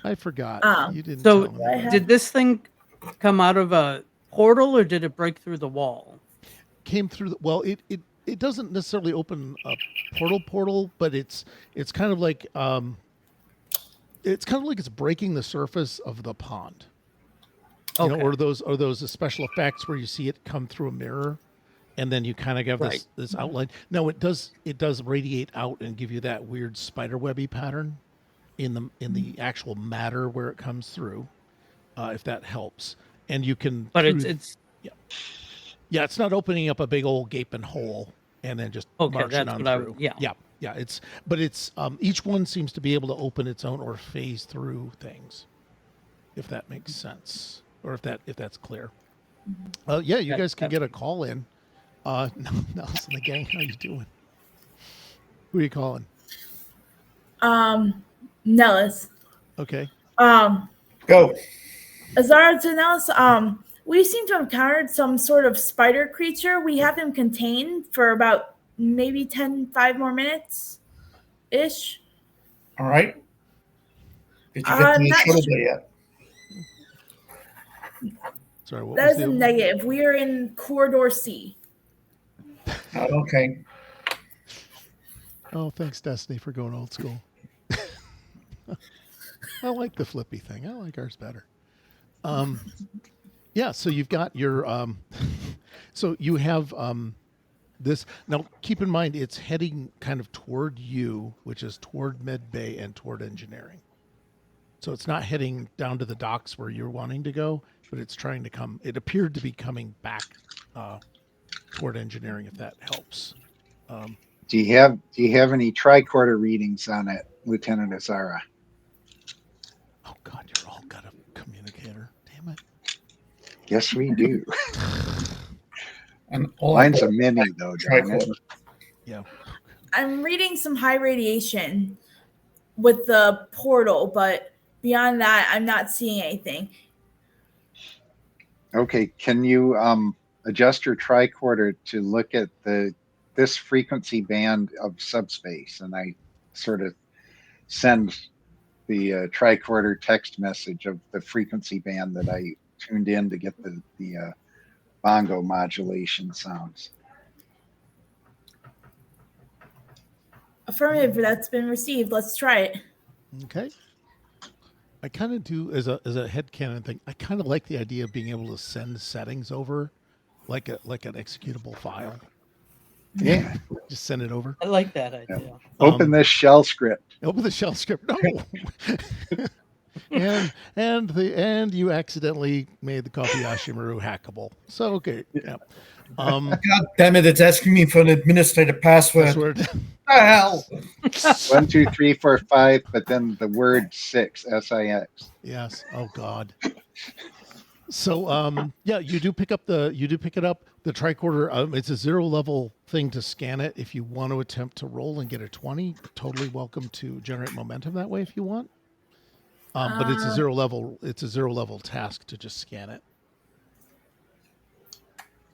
I forgot. You didn't. So tell me. did this thing come out of a portal or did it break through the wall? Came through the, well, it doesn't necessarily open a portal, but it's kind of like it's breaking the surface of the pond. You know, Okay. or those special effects where you see it come through a mirror, and then you kind of have Right. this outline. No, it does radiate out and give you that weird spiderwebby pattern in the actual matter where it comes through, if that helps. And you can, But through, it's yeah, it's not opening up a big old gaping hole and then just okay. marching That's on what through. yeah. Yeah. It's each one seems to be able to open its own or phase through things, if that makes sense, or if that's clear. Yeah, you guys can get a call in. Nelson, the gang, how you doing? Who are you calling? Nellis. Okay. Go. Azara to Nellis. We seem to have encountered some sort of spider creature. We have him contained for about maybe 5 more minutes ish. All right. Did you get to the Not shuttle sure. bay yet? Sorry, what That was is a the negative. We are in corridor C. Okay. Oh, thanks, Destiny, for going old school. I like the flippy thing. I like ours better. Yeah, so you've got your so you have this. Now keep in mind it's heading kind of toward you, which is toward med bay and toward engineering. So it's not heading down to the docks where you're wanting to go, but it's trying to come, it appeared to be coming back toward engineering, if that helps. Do you have any tricorder readings on it, Lieutenant Azara? Oh God, you're all got a communicator. Damn it. Yes, we do. And all Mine's a mini though, darn it. tricorder. Yeah. I'm reading some high radiation with the portal, but beyond that, I'm not seeing anything. Okay, can you adjust your tricorder to look at this frequency band of subspace? And I sort of send the tricorder text message of the frequency band that I tuned in to get the bongo modulation sounds. Affirmative, that's been received. Let's try it. Okay. I kind of do as a headcanon thing. I kind of like the idea of being able to send settings over, like an executable file. Yeah. Just send it over. I like that idea. Open this shell script. Open the shell script. No. and you accidentally made the Kobayashi Maru hackable. So okay. Yeah. God damn it! It's asking me for an administrative password. Password. What the hell? 1, 2, 3, 4, 5, but then the word 6, SIX. Yes. Oh God. So yeah, you do pick it up the tricorder. It's a 0 level thing to scan it. If you want to attempt to roll and get a 20, totally welcome to generate momentum that way if you want. But it's a 0 level. It's a 0 level task to just scan it.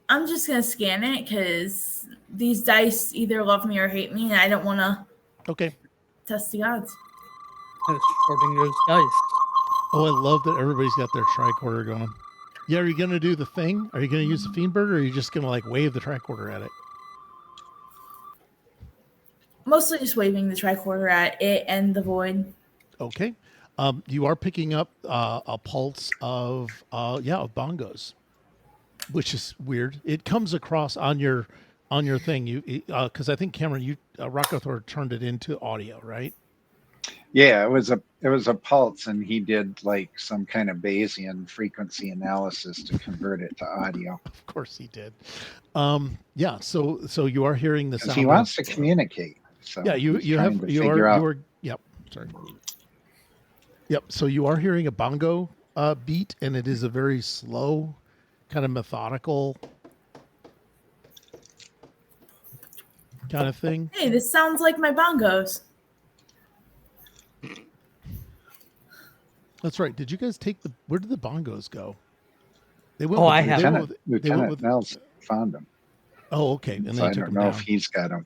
I'm just gonna scan it because these dice either love me or hate me, and I don't want to Okay. test the odds. Schrodinger's dice. Oh, I love that everybody's got their tricorder going. Yeah, are you gonna do the thing? Are you gonna use the Fiendberg, or are you just gonna like wave the tricorder at it? Mostly just waving the tricorder at it and the void. Okay. You are picking up a pulse of bongos, which is weird. It comes across on your thing. You because I think Cameron, you Rockothor turned it into audio, right? Yeah, it was a pulse, and he did like some kind of Bayesian frequency analysis to convert it to audio. Of course he did. Yeah. So you are hearing the sound. He wants to communicate. So yeah, you are. Yep. Sorry. Yep. So you are hearing a bongo beat, and it is a very slow, kind of methodical kind of thing. Hey, this sounds like my bongos. That's right. Did you guys take where did the bongos go? They went. Oh, with, I they have. went with, Lieutenant Nels found them. Oh, okay. And So they I took don't them know down. if he's got them.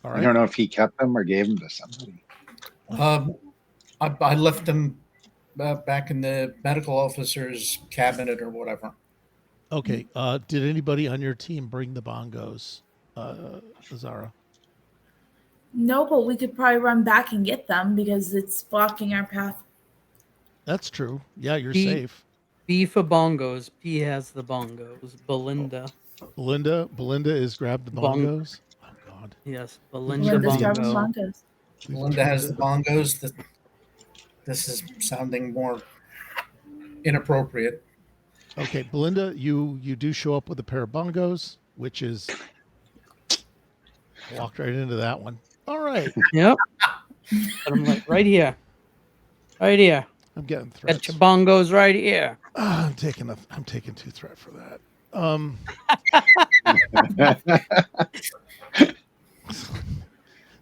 All I right. don't know if he kept them or gave them to somebody. I left them back in the medical officer's cabinet or whatever. Okay. Did anybody on your team bring the bongos, Zara? No, but we could probably run back and get them because it's blocking our path. That's true. Yeah, you're P safe. B for bongos. P has the bongos. Belinda. Belinda is grabbed the Bong. bongos. Oh God. Yes, We've Belinda turned Linda's the- grabbing bongo. bongos. we've Linda turned has the it- bongos. This is sounding more inappropriate. Okay, Belinda, you do show up with a pair of bongos, which is walked right into that one. All right. Yep. But I'm like, right here. Right here. I'm getting Got threats. your bongos right here. I'm taking 2 threat for that.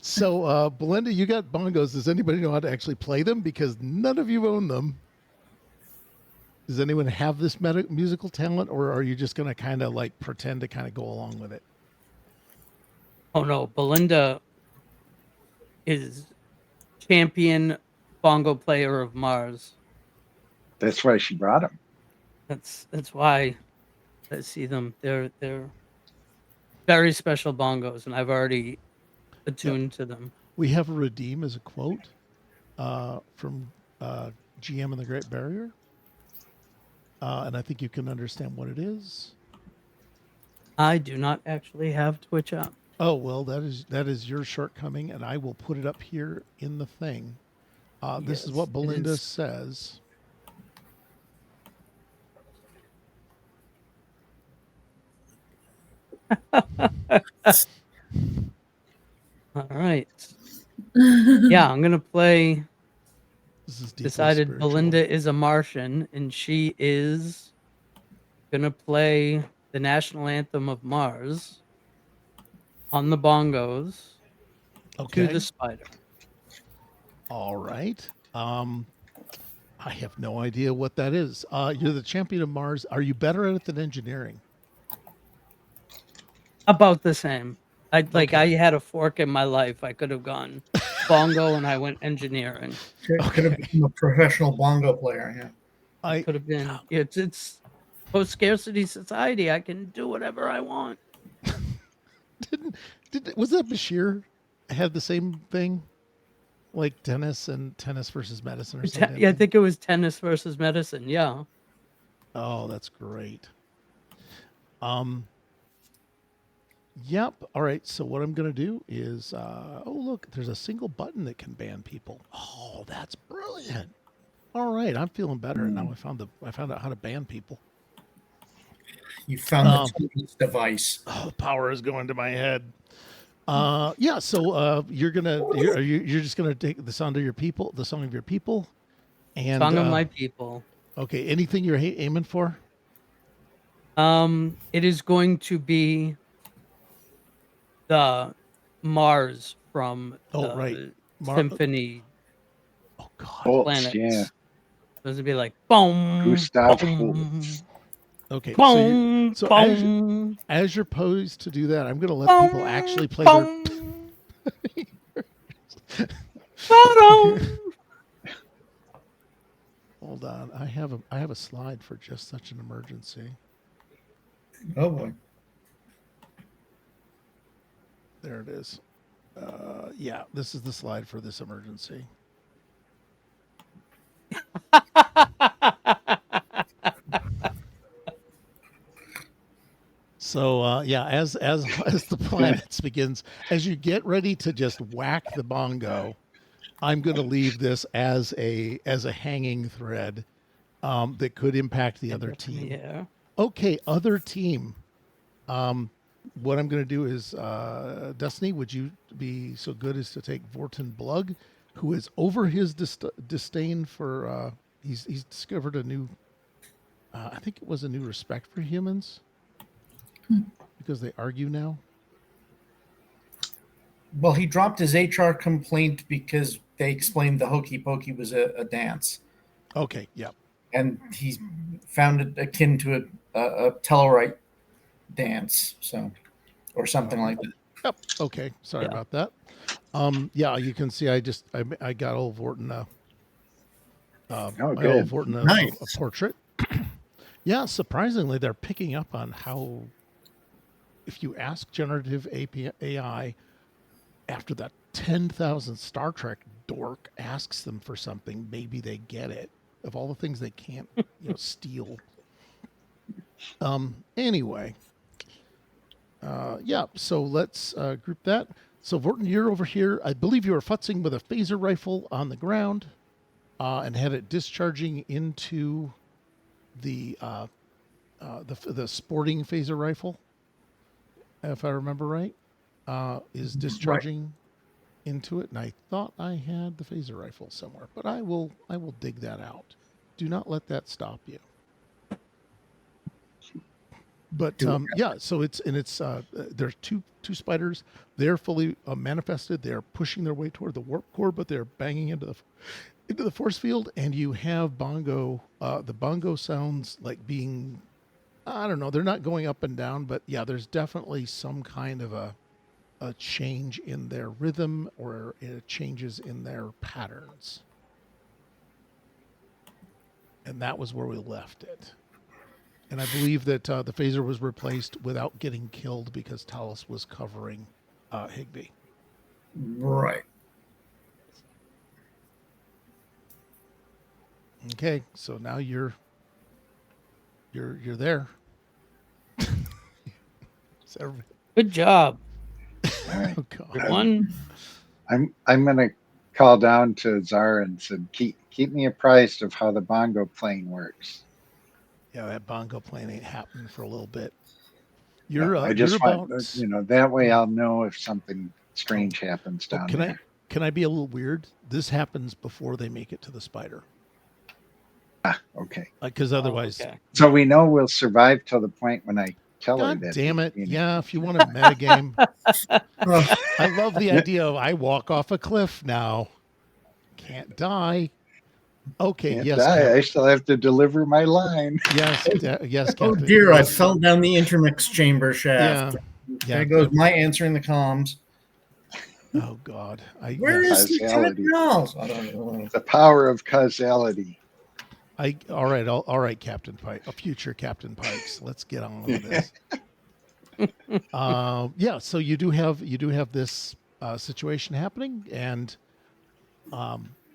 So Belinda, you got bongos. Does anybody know how to actually play them? Because none of you own them. Does anyone have this musical talent, or are you just going to kind of like pretend to kind of go along with it? Oh no, Belinda is champion bongo player of Mars. That's why she brought him. That's why I see them. They're very special bongos, and I've already attuned to them. We have a redeem as a quote from GM and the Great Barrier. And I think you can understand what it is. I do not actually have Twitch up. Oh, well, that is your shortcoming, and I will put it up here in the thing. This is Yes, what it Belinda is. says. All right. Yeah, I'm gonna play. This is deeply Decided spiritual. Belinda is a Martian, and she is gonna play the national anthem of Mars on the bongos Okay. to the spider. All right. I have no idea what that is. You're the champion of Mars. Are you better at it than engineering? About the same. I Okay. I had a fork in my life. I could have gone bongo, and I went engineering. Could have become a professional bongo player. Yeah. I Could have been. It's post scarcity society. I can do whatever I want. was that Bashir had the same thing, like tennis versus medicine or something? Yeah, I think it was tennis versus medicine. Yeah. Oh, that's great. Yep. All right. So what I'm going to do is, oh look, there's a single button that can ban people. Oh, that's brilliant. All right, I'm feeling better now. I found out how to ban people. You found the children's device. Oh, the power is going to my head. Yeah. So you're just gonna take the song of your people, and Song of my people. Okay. Anything you're aiming for? It is going to be the Mars from Oh, the right. Symphony Oh God. Bolts, Planets. yeah. Those would be like boom, Gustav boom, Holst. Okay. boom, So boom, as you're posed to do that, I'm going to let boom, people actually play their. boom, boom. Hold on, I have a slide for just such an emergency. Oh boy. There it is. Yeah, this is the slide for this emergency. So yeah, as the planets begins, as you get ready to just whack the bongo, I'm going to leave this as a hanging thread that could impact the other team. Yeah. Okay, other team. What I'm going to do is, Destiny, would you be so good as to take Vorton Blug, who is over his disdain for, he's discovered a new, I think it was a new respect for humans, because they argue now. Well, he dropped his HR complaint because they explained the hokey pokey was a dance, Okay, yeah. and he found it akin to a Tellarite dance, so or something like that. Yep. Okay, sorry Yeah. about that. Yeah, you can see I got old Vorton Oh, my good. old Vorton Nice. a portrait. Yeah, surprisingly, they're picking up on how, if you ask generative AI after that 10,000 Star Trek dork asks them for something, maybe they get it. Of all the things they can't, steal. Anyway, yeah. So let's group that. So Vorton, you're over here. I believe you were futzing with a phaser rifle on the ground, and had it discharging into the sporting phaser rifle, if I remember right, is discharging into it. And I thought I had the phaser rifle somewhere, but I will dig that out. Do not let that stop you. But yeah, so it's there's two spiders. They're fully manifested. They're pushing their way toward the warp core, but they're banging into the force field. And you have Bongo. The Bongo sounds like being, I don't know. They're not going up and down, but yeah, there's definitely some kind of a change in their rhythm or changes in their patterns. And that was where we left it. And I believe that the phaser was replaced without getting killed because Talos was covering Higby. Right. Okay, so now you're there. Good job. All right. Oh God. Everyone. I'm gonna call down to Zara and said, keep me apprised of how the bongo plane works. Yeah, that bongo plane ain't happening for a little bit. I just want that way I'll know if something strange happens down there. Can I be a little weird? This happens before they make it to the spider. Okay. Because otherwise, okay. So we know we'll survive till the point when I tell her God that. damn it! Yeah, if you want a metagame, I love the idea of I walk off a cliff now, can't die. Okay, Can't yes, die. I still have to deliver my line. yes, yes, Oh Captain. dear, Yes. I fell down the intermix chamber shaft. Yeah. There goes my answering the comms. Oh God. Where is Causality. Lieutenant Knowles? I don't know. The power of causality. All right, Captain Pike, a future Captain Pikes. Let's get on with this. Yeah, so you do have this situation happening, and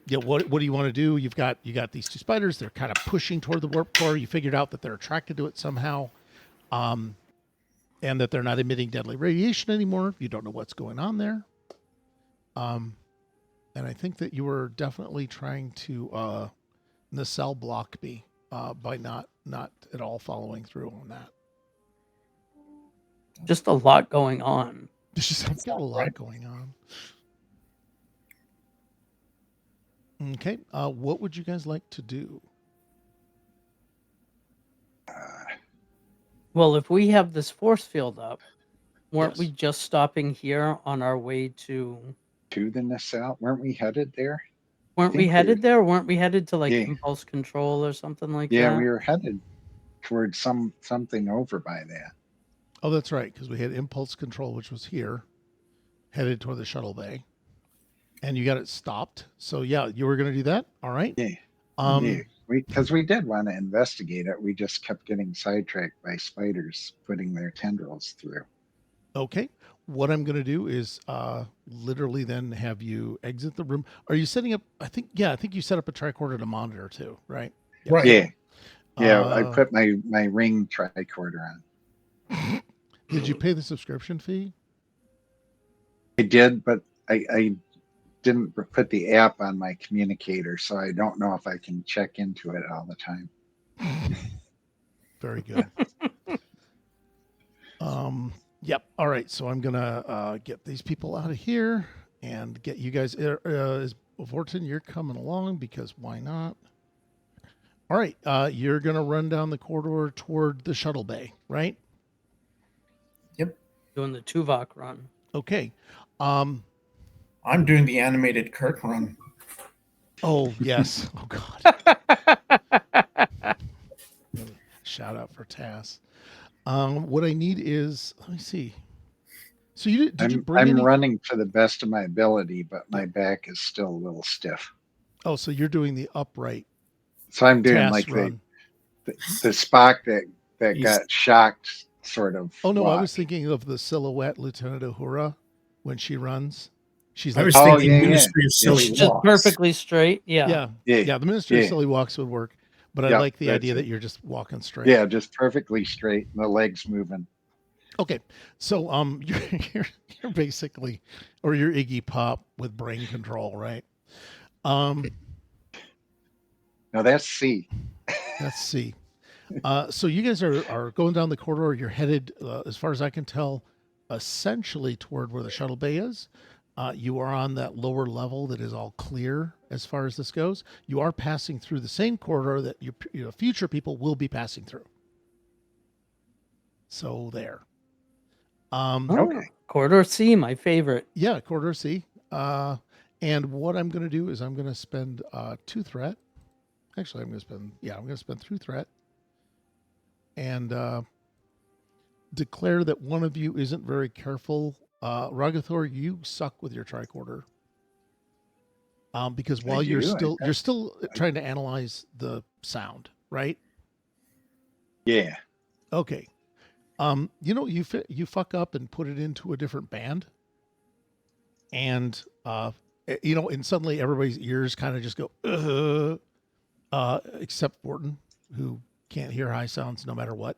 yeah, what do you want to do? You got these two spiders. They're kind of pushing toward the warp core. You figured out that they're attracted to it somehow, and that they're not emitting deadly radiation anymore. You don't know what's going on there. And I think that you were definitely trying to nacelle block me by not at all following through on that. Just a lot going on. I've got a lot going on. Okay, what would you guys like to do? Well, if we have this force field up, weren't Yes. we just stopping here on our way to the nacelle? Weren't we headed there? Weren't we headed there? Weren't we headed to like Yeah. impulse control or something like Yeah, that? we were headed towards something over by that. Oh, that's right, because we had impulse control, which was here, headed toward the shuttle bay, and you got it stopped. So yeah, you were going to do that. All right. Yeah. Because we did want to investigate it. We just kept getting sidetracked by spiders putting their tendrils through. Okay. What I'm going to do is literally then have you exit the room. Are you setting up? I think you set up a tricorder to monitor too, right? Yeah. Right. Yeah. I put my ring tricorder on. Did you pay the subscription fee? I did, but I didn't put the app on my communicator, so I don't know if I can check into it all the time. Very good. Yep. All right. So I'm gonna get these people out of here and get you guys. Is Vorton, you're coming along because why not? All right. You're gonna run down the corridor toward the shuttle bay, right? Yep. Doing the Tuvok run. Okay. I'm doing the animated Kirk run. Oh yes. Oh God. Shout out for Tass. What I need is, let me see. So did you bring I'm any? running to the best of my ability, but my back is still a little stiff. Oh, so you're doing the upright. So I'm doing Tass like run. the Spock that He's- got shocked, sort of. Oh no, I was walk. thinking of the silhouette Lieutenant Uhura when she runs. She's I like, was Oh, thinking yeah, yeah. Ministry of Yeah. Silly It's just Walks. perfectly straight. yeah, Yeah, the Ministry of yeah. Silly Walks would work, but I Yeah, like the that's idea it. that you're just walking straight. Yeah, just perfectly straight, and the legs moving. Okay, so you're basically, or you're Iggy Pop with brain control, right? Now that's C. Let's see. So you guys are going down the corridor. You're headed, as far as I can tell, essentially toward where the shuttle bay is. You are on that lower level that is all clear as far as this goes. You are passing through the same corridor that your future people will be passing through. So there. Oh, Okay. corridor C, my favorite. Yeah, corridor C. And what I'm going to do is I'm going to spend 2 threat. Actually, I'm going to spend 2 threat and declare that one of you isn't very careful. Ragathor, you suck with your tricorder. Because while you're still trying to analyze the sound, right? Yeah. Okay. You fuck up and put it into a different band, and and suddenly everybody's ears kind of just go, except Wharton, who can't hear high sounds no matter what.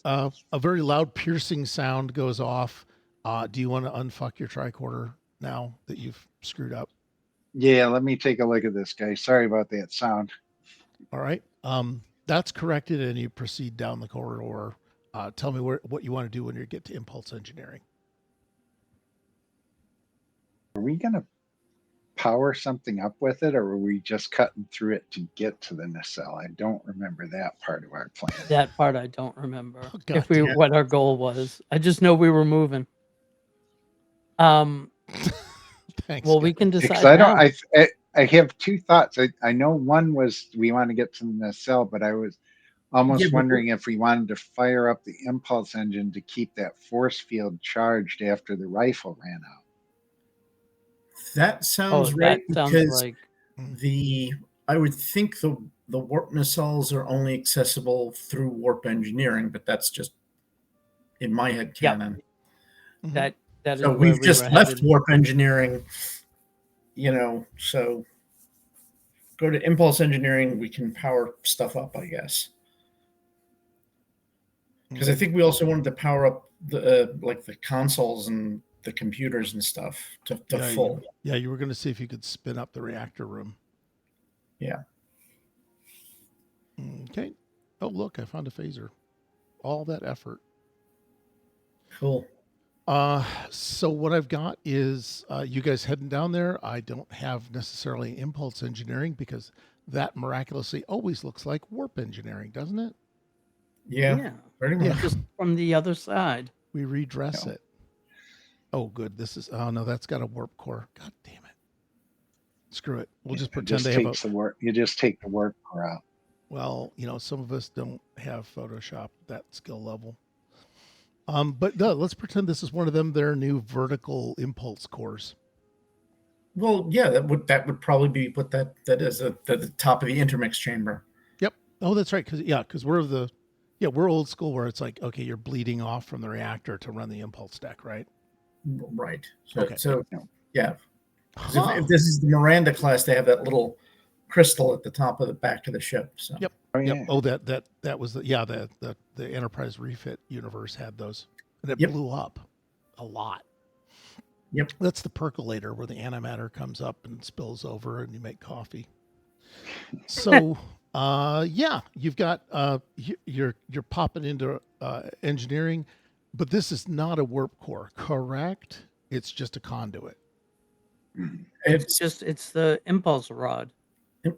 A very loud piercing sound goes off. Do you want to unfuck your tricorder now that you've screwed up? Yeah, let me take a look at this guy. Sorry about that sound. All right. That's corrected, and you proceed down the corridor. Tell me what you want to do when you get to impulse engineering. Are we going to power something up with it, or are we just cutting through it to get to the nacelle? I don't remember that part of our plan. That part I don't remember. Oh, God What our goal was. I just know we were moving. Thanks. Well, we guys. can Because decide now. I have 2 thoughts. I know one was we want to get to the nacelle, but I was almost Yeah, but- wondering if we wanted to fire up the impulse engine to keep that force field charged after the rifle ran out. That Oh, sounds that right sounds because like I would think the warp nacelles are only accessible through warp engineering, but that's just in my head Yep. canon. Mhm. that is So where we've we just were left headed. warp engineering, so go to impulse engineering, we can power stuff up, I guess. Because I think we also wanted to power up the like the consoles and the computers and stuff to Yeah, full. you were going to see if you could spin up the reactor room. Yeah. Okay. Oh, look, I found a phaser. All that effort. Cool. So what I've got is you guys heading down there. I don't have necessarily impulse engineering because that miraculously always looks like warp engineering, doesn't it? Yeah. Pretty much. Yeah. Just from the other side. We redress No. it. Oh, good. Oh no, that's got a warp core. God damn it. Screw it. We'll just pretend they have You just take the warp core out. well, some of us don't have Photoshop that skill level. But no, let's pretend this is one of their new vertical impulse cores. Well, yeah, that would probably be what that is at the top of the intermix chamber. Yep. Oh, that's right. Because we're old school where it's like, okay, you're bleeding off from the reactor to run the impulse deck, right? Right. So, Okay. Yeah. 'Cause if this is the Miranda class, they have that little crystal at the top of the back of the ship. So. Yep. Oh, Yep. yeah. Oh, that was the Enterprise refit universe had those, and it Yep. blew up a lot. Yep. That's the percolator where the antimatter comes up and spills over, and you make coffee. So, you've got you're popping into engineering, but this is not a warp core, correct? It's just a conduit. It's It's the impulse rod.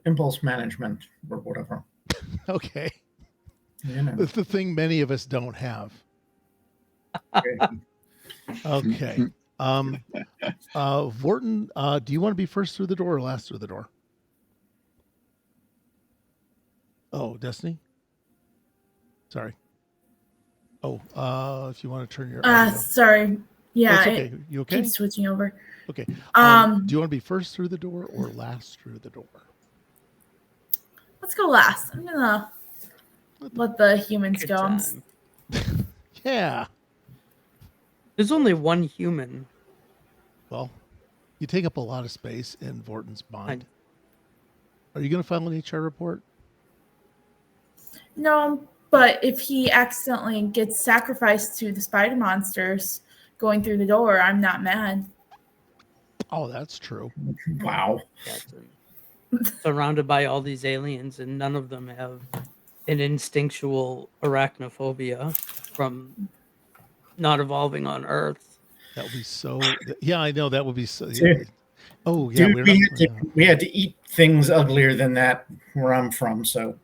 impulse management or whatever. Okay, You know. it's the thing many of us don't have. Okay. Vorton, do you want to be first through the door or last through the door? Oh, Destiny? Sorry. Oh, if you want to turn your audio. Sorry. Yeah, That's it okay. You okay? keeps switching over. Okay. Do Um, you want to be first through the door or last through the door? let's go last. I'm gonna let the humans Good go. time. Yeah. There's only one human. Well, you take up a lot of space in Vorton's I, mind. Are you going to file an HR report? No, but if he accidentally gets sacrificed to the spider monsters going through the door, I'm not mad. Oh, that's true. Wow. Jackson. Surrounded by all these aliens, and none of them have an instinctual arachnophobia from not evolving on Earth. That would be so. Yeah, I know that would be so. Dude, Oh, yeah. We're we had to eat things uglier than that where I'm from. So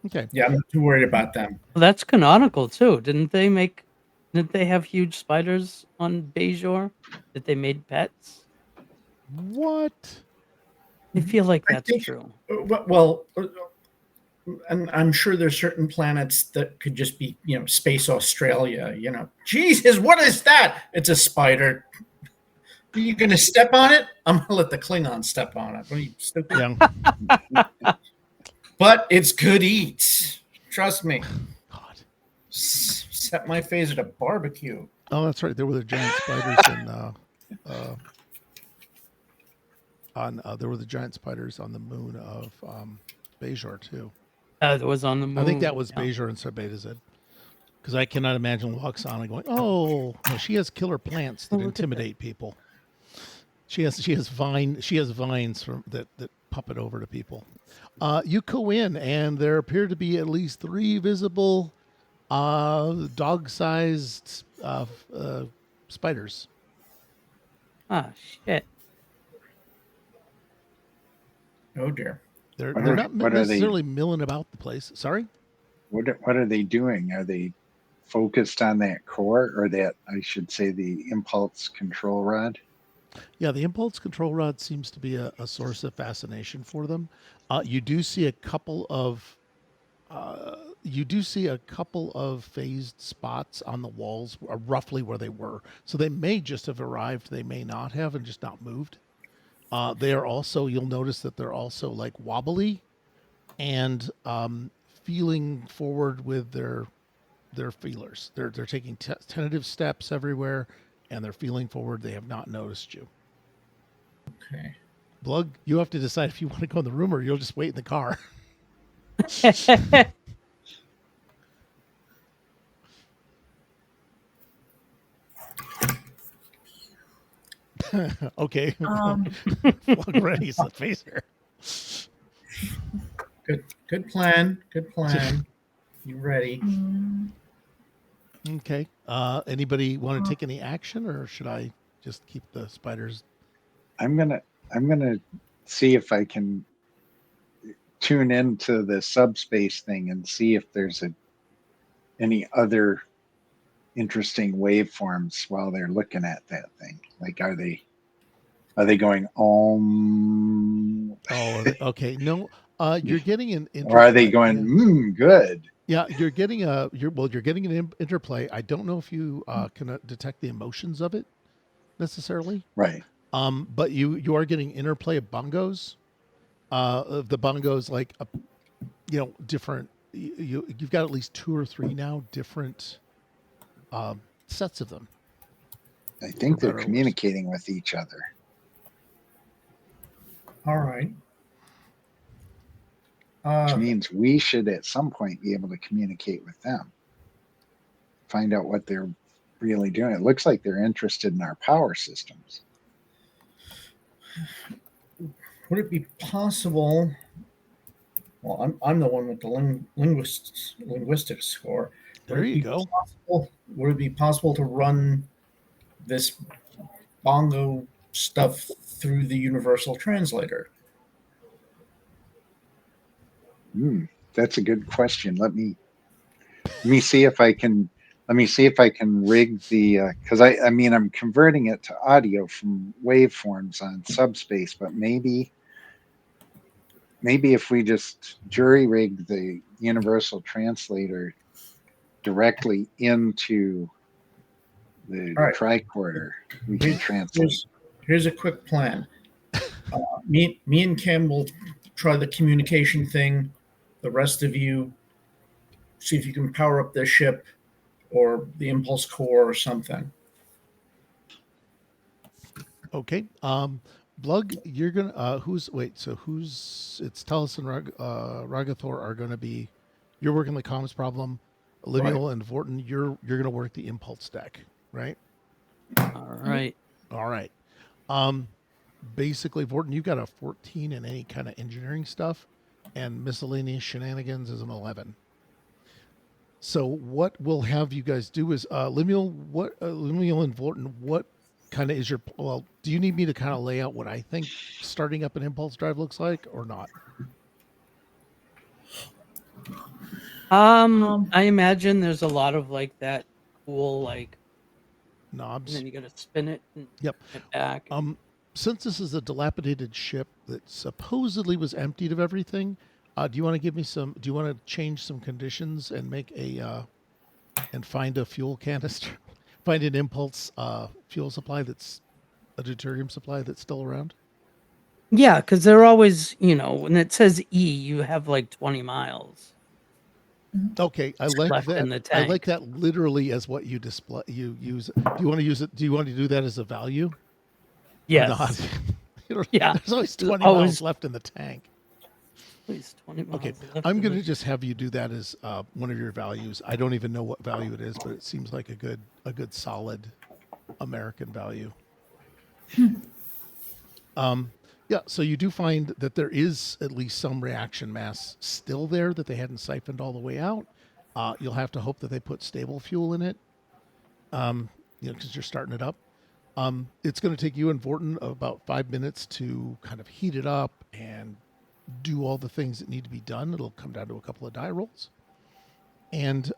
okay. yeah, I'm not too worried about them. Well, that's canonical too. Didn't they have huge spiders on Bajor that they made pets? What? I feel like I that's think- true. Well, and I'm sure there's certain planets that could just be, space Australia. Jesus, what is that? It's a spider. Are you going to step on it? I'm going to let the Klingon step on it. What are you, stupid? Yeah. But it's good eats. Trust me. God. Set my phaser to barbecue. Oh, that's right. There were the giant spiders there were the giant spiders on the moon of Bajor too. That was on the moon. I think that was yeah. Bajor and Sabetazid. Because I cannot imagine Loxana going, oh, no, she has killer plants that Oh, look at that. intimidate people. She has vines that puppet over to people. You go in, and there appear to be at least 3 visible dog-sized spiders. Ah, shit. Oh dear. They're What they're are- not what are they- necessarily milling about the place. Sorry? What are they doing? Are they focused on that core, or that, I should say, the impulse control rod? Yeah, the impulse control rod seems to be a source of fascination for them. You do see a couple of phased spots on the walls, roughly where they were. So they may just have arrived. They may not have, and just not moved. They are also. You'll notice that they're also like wobbly, and feeling forward with their feelers. They're taking tentative steps everywhere, and they're feeling forward. They have not noticed you. Okay. Blug, you have to decide if you want to go in the room or you'll just wait in the car. Okay. Blug ready is the phaser. Good plan. Good plan. You ready? Okay. Anybody want to take any action, or should I just keep the spiders? I'm gonna see if I can tune into the subspace thing and see if there's any other interesting waveforms while they're looking at that thing. Like, are they going om, Oh, okay. No, you're getting an interplay. or are they going good? Yeah, you're getting you're getting an interplay. I don't know if you can detect the emotions of it necessarily. Right. But you are getting interplay of bongos. Of the bongos, like different. You've got at least 2 or 3 now different sets of them. I think For they're better or worse. communicating with each other. All right. Which means we should at some point be able to communicate with them. Find out what they're really doing. It looks like they're interested in our power systems. Would it be possible? Well, I'm the one with the linguistics score. There you go. Would it be possible to run this bongo stuff through the universal translator? That's a good question. Let me see if I can. Let me see if I can rig the because I mean I'm converting it to audio from waveforms on subspace, but maybe if we just jury rig the universal translator directly into the All right. tricorder. We can translate. Here's a quick plan. Me and Kim will try the communication thing. The rest of you see if you can power up the ship or the impulse core or something. Okay. Blug, you're gonna it's Telus and Ragathor are gonna be, you're working the comms problem. Lemuel and Vorton, you're gonna work the impulse deck, right? All right. All right. Basically, Vorton, you've got a 14 in any kind of engineering stuff, and miscellaneous shenanigans is an 11. So what we'll have you guys do is Lemuel and Vorton, what kind of is your, well, do you need me to kind of lay out what I think starting up an impulse drive looks like or not? I imagine there's a lot of like that cool like Knobs. and then you gotta spin it and Yep. it back. Since this is a dilapidated ship that supposedly was emptied of everything, do you want to give me some, do you want to change some conditions and make and find a fuel canister, find an impulse fuel supply that's a deuterium supply that's still around? Yeah, because they're always, when it says E, you have like 20 miles. Okay, I like left that. in the I like tank. that literally as what you display. You use. Do you want to use it? Do you want to do that as a value? Or Yes. not? Yeah. There's always There's 20 always- miles left in the tank. At least 20 miles. Okay, left I'm in going to the- just have you do that as one of your values. I don't even know what value it is, but it seems like a good solid American value. Yeah, so you do find that there is at least some reaction mass still there that they hadn't siphoned all the way out. You'll have to hope that they put stable fuel in it, because you're starting it up. It's going to take you and Vorton about 5 minutes to kind of heat it up and do all the things that need to be done. It'll come down to a couple of die rolls. And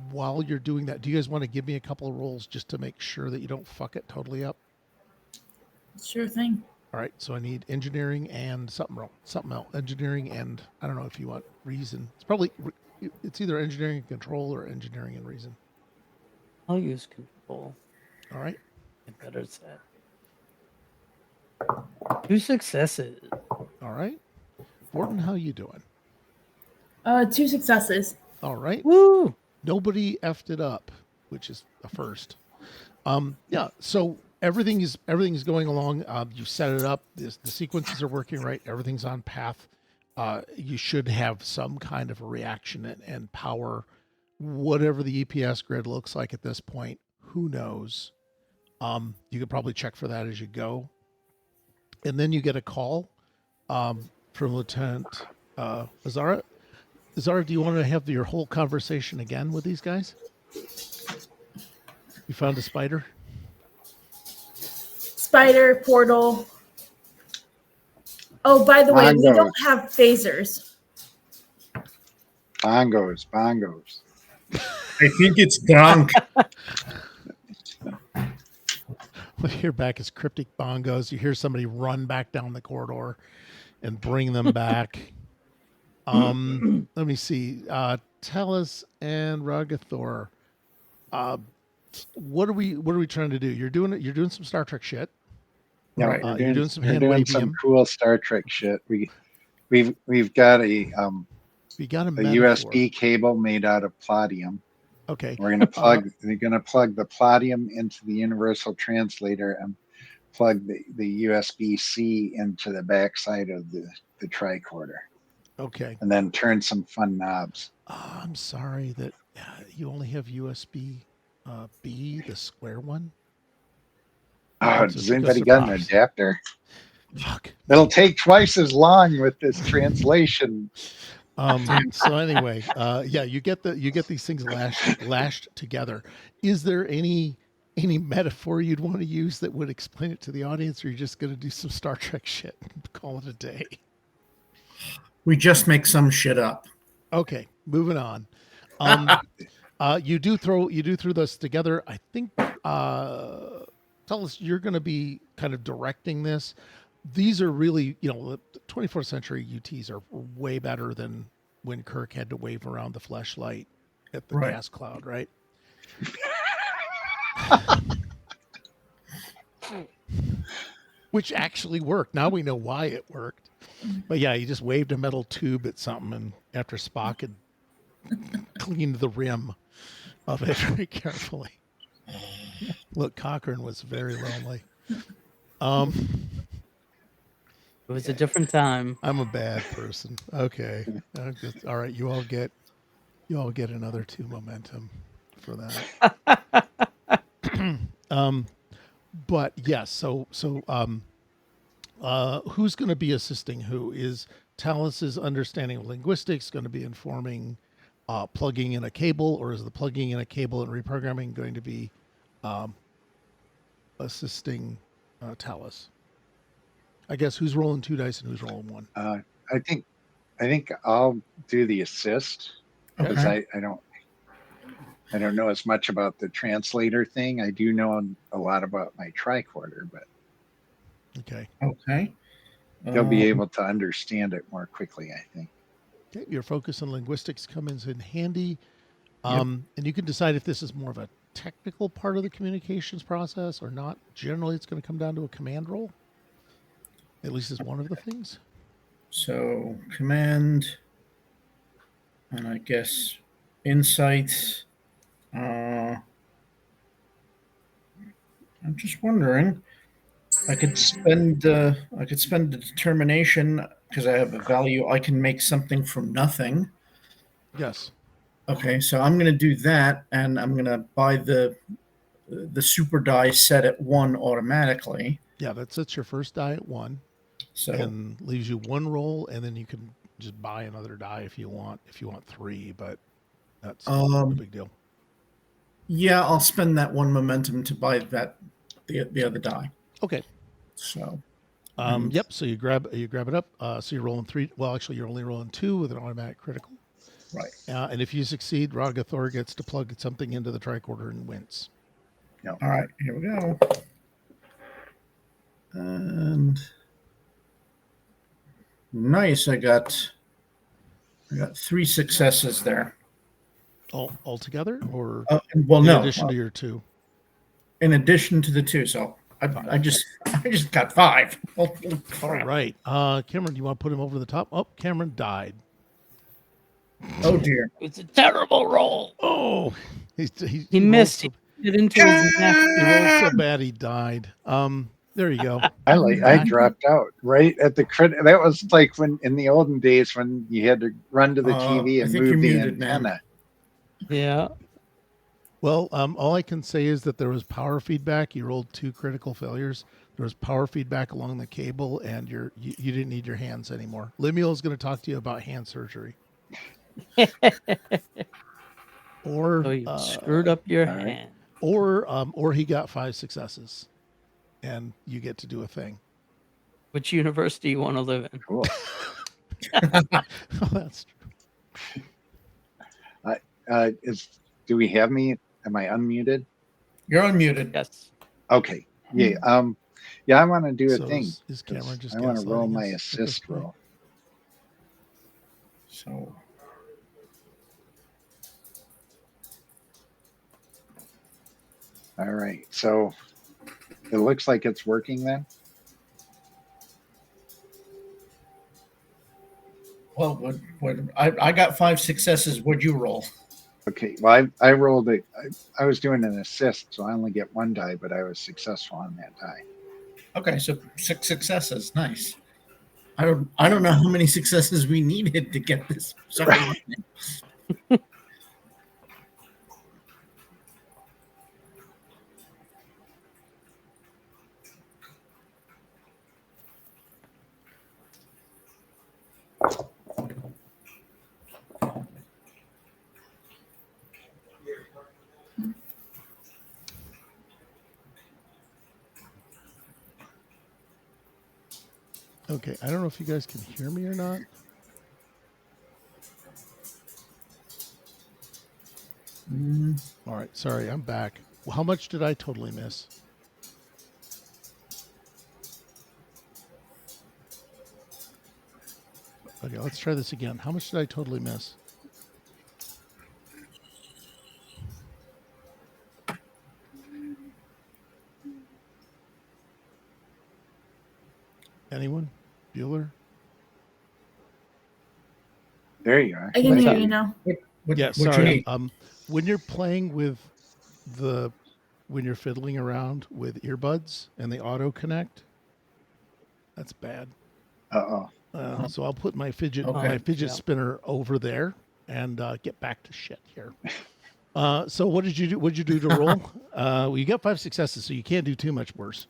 while you're doing that, do you guys want to give me a couple of rolls just to make sure that you don't fuck it totally up? Sure thing. All right, so I need engineering and something else. Engineering and I don't know if you want reason. It's either engineering and control or engineering and reason. I'll use control. All right. I better set. 2 successes. All right. Vorton, how you doing? 2 successes. All right. Woo! Nobody effed it up, which is a first. Yeah, so everything is going along. You set it up. The sequences are working right. Everything's on path. You should have some kind of a reaction and power, whatever the EPS grid looks like at this point. Who knows? You could probably check for that as you go. And then you get a call from Lieutenant Azara. Azara, do you want to have your whole conversation again with these guys? You found a spider? Spider, portal. Oh, by the way, we Bongos. don't have phasers. Bongos. I think it's gunk. What you hear back is cryptic bongos. You hear somebody run back down the corridor and bring them back. Let me see. Telus and Ragathor. What are we trying to do? You're doing some Star Trek shit. No, Right. You're doing some we're hand doing waving. some cool Star Trek shit. We've got a We got a a metaphor. USB cable made out of platium. Okay. We're gonna plug the platium into the universal translator and plug the USB-C into the backside of the tricorder, Okay. and then turn some fun knobs. I'm sorry that you only have USB B, the square one. Oh, So does she anybody goes got an surprise. adapter? Fuck. It'll take twice as long with this translation. So anyway, yeah, you get these things lashed together. Is there any metaphor you'd want to use that would explain it to the audience, or you're just going to do some Star Trek shit and call it a day? We just make some shit up. Okay, moving on. You do throw this together. I think. Tell us, you're going to be kind of directing this. These are really, the 24th century UTs are way better than when Kirk had to wave around the fleshlight at the Right. gas cloud, right? Which actually worked. Now we know why it worked. But yeah, he just waved a metal tube at something, and after Spock had cleaned the rim of it very carefully. Look, Cochrane was very lonely. It was a different time. I'm a bad person. Okay. All right, you all get another 2 momentum for that. But yes, who's going to be assisting who? Is Talus's understanding of linguistics going to be informing plugging in a cable, or is the plugging in a cable and reprogramming going to be assisting Talus? I guess who's rolling 2 dice and who's rolling 1? I think I'll do the assist because Okay. I don't know as much about the translator thing. I do know a lot about my tricorder, but Okay. Okay. he'll be able to understand it more quickly, I think. Okay. Your focus on linguistics comes in handy. Yep. And you can decide if this is more of a technical part of the communications process or not. Generally, it's going to come down to a command roll. At least is one of the things. So command, and I guess insights. I'm just wondering. I could spend the determination because I have a value. I can make something from nothing. Yes. Okay, so I'm going to do that, and I'm going to buy the super die set at 1 automatically. Yeah, that sets your first die at 1 So and leaves you 1 roll, and then you can just buy another die if you want. If you want 3, but that's no big deal. yeah, I'll spend that 1 momentum to buy the other die. Okay. So yep. So you grab it up. So you're rolling 3. Well, actually, you're only rolling 2 with an automatic critical. right. And if you succeed, Ragathor gets to plug something into the tricorder and wins. All right, here we go. And nice, I got 3 successes there. All together, or Well, in no, addition to your 2? in addition to the 2. So I just got 5. All right. Cameron, do you want to put him over the top? Oh, Cameron died. Oh dear. It's a terrible roll. Oh, He missed. He hit into his neck. He rolled so bad he died. There you go. I dropped out right at the credit. That was like when in the olden days when you had to run to the TV I and think you're move the muted, man. antenna. Yeah. Well, all I can say is that there was power feedback. You rolled 2 critical failures. There was power feedback along the cable, and you didn't need your hands anymore. Lemuel is going to talk to you about hand surgery. Or So you screwed up your hand. Or he got 5 successes, and you get to do a thing. Which university you want to live in? Cool. Oh, that's true. Do we have me? Am I unmuted? You're unmuted. Yes. Okay. Yeah. I want to do a So thing. is Cameron just I want to roll gaslighting my us at this assist point? roll. So All right. So it looks like it's working then. well, I got 5 successes. What'd you roll? Okay. Well, I rolled it. I was doing an assist, so I only get 1 die, but I was successful on that die. Okay, so 6 successes. Nice. I don't know how many successes we needed to get this. Okay, I don't know if you guys can hear me or not. All right, sorry, I'm back. Well, how much did I totally miss? Okay, let's try this again. How much did I totally miss? Anyone? Bueller? There you are. I can What's hear up? you now. What Yeah, you sorry. need? When you're playing with when you're fiddling around with earbuds and they auto connect, that's bad. Uh-oh. So I'll put my fidget Okay. my fidget Yeah. spinner over there and get back to shit here. So what did you do? What did you do to roll? Well, you got 5 successes, so you can't do too much worse.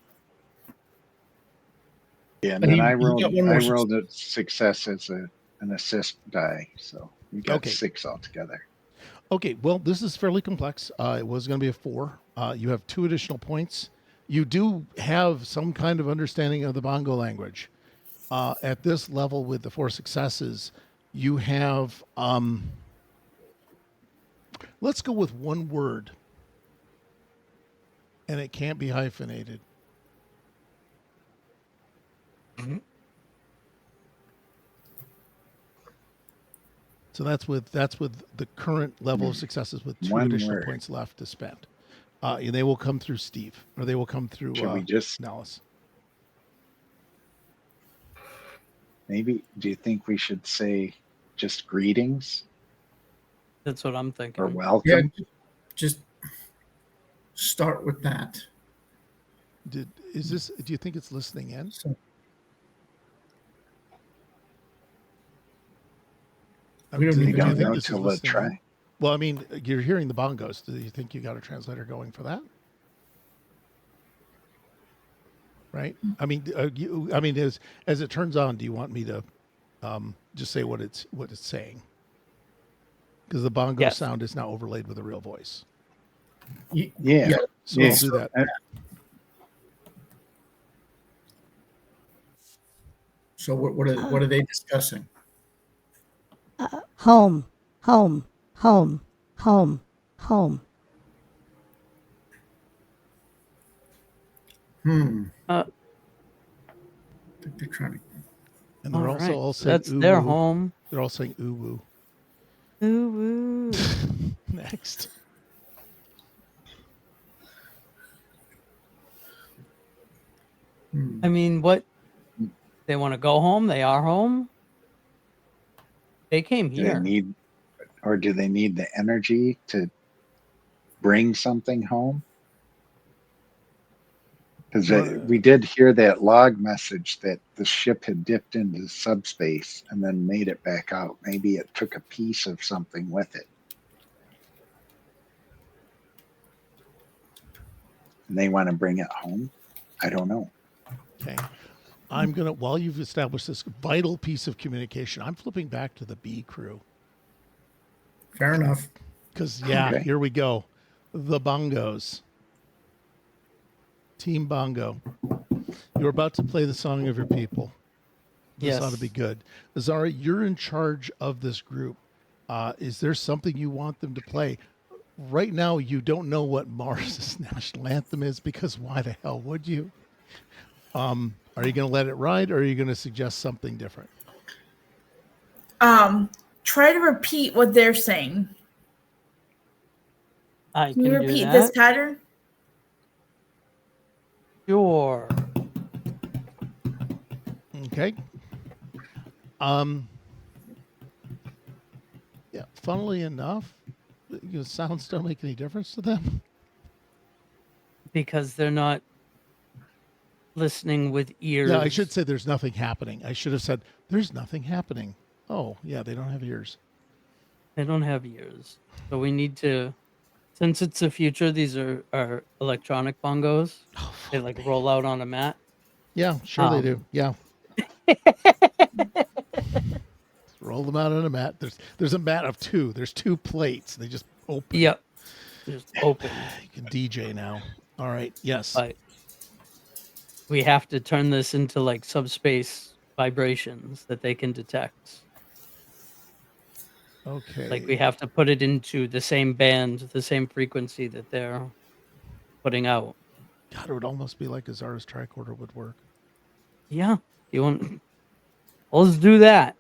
Yeah, and But then he- I he rolled got one more a success as an assist die. So we got Okay. 6 altogether. Okay, well, this is fairly complex. It was going to be a 4. You have 2 additional points. You do have some kind of understanding of the Bongo language. At this level, with the 4 successes, you have. Let's go with one word, and it can't be hyphenated. So that's with the current level of successes with 2 One additional word. points left to spend. And they will come through Steve, or they will come through Should we just Nellis. maybe? Do you think we should say just greetings That's what I'm thinking. or Yeah, welcome? just start with that. Do you think it's listening in? So, we don't Do even We you don't think know this is till we listening in? try. Well, I mean, you're hearing the bongos. Do you think you got a translator going for that? Right. I mean, as it turns on, do you want me to just say what it's saying? Because the bongo Yes. sound is now overlaid with a real voice. Yeah. So Yeah. I'll do that. So what are they discussing? Home, home, home, home, home. I think they're trying to. And they're All also right, all so saying that's their ooh-woo. home. They're all saying ooh woo. Ooh, woo. Next. I mean, what? They want to go home? They are home? They came Do they here. need, or do they need the energy to bring something home? Because we did hear that log message that the ship had dipped into subspace and then made it back out. Maybe it took a piece of something with it. And they want to bring it home. I don't know. Okay. I'm going to, while you've established this vital piece of communication, I'm flipping back to the B crew. Fair enough. Because, Okay. Here we go. The bongos. Team Bongo. You're about to play the song of your people. This ought to be Yes. good. Zara, you're in charge of this group. Is there something you want them to play? Right now, you don't know what Mars' national anthem is because why the hell would you? Are you going to let it ride, or are you going to suggest something different? Try to repeat what they're saying. I Can you can do repeat this that. pattern? Sure. Okay. Yeah. Funnily enough, sounds don't make any difference to them. Because they're not listening with ears. Yeah, I should say there's nothing happening. I should have said there's nothing happening. Oh, yeah, they don't have ears. They don't have ears. So we need to, since it's the future, these are electronic bongos. Oh, They like roll out on a mat. yeah, sure they do. Um, Yeah. Roll them out on a mat. There's a mat of 2. There's 2 plates. They just open. Yep. Just open. You can DJ now. All right. Yes. But we have to turn this into like subspace vibrations that they can detect. Okay. Like we have to put it into the same band, the same frequency that they're putting out. God, it would almost be like a Zara's tricorder would work. Yeah. You want? Let's do that.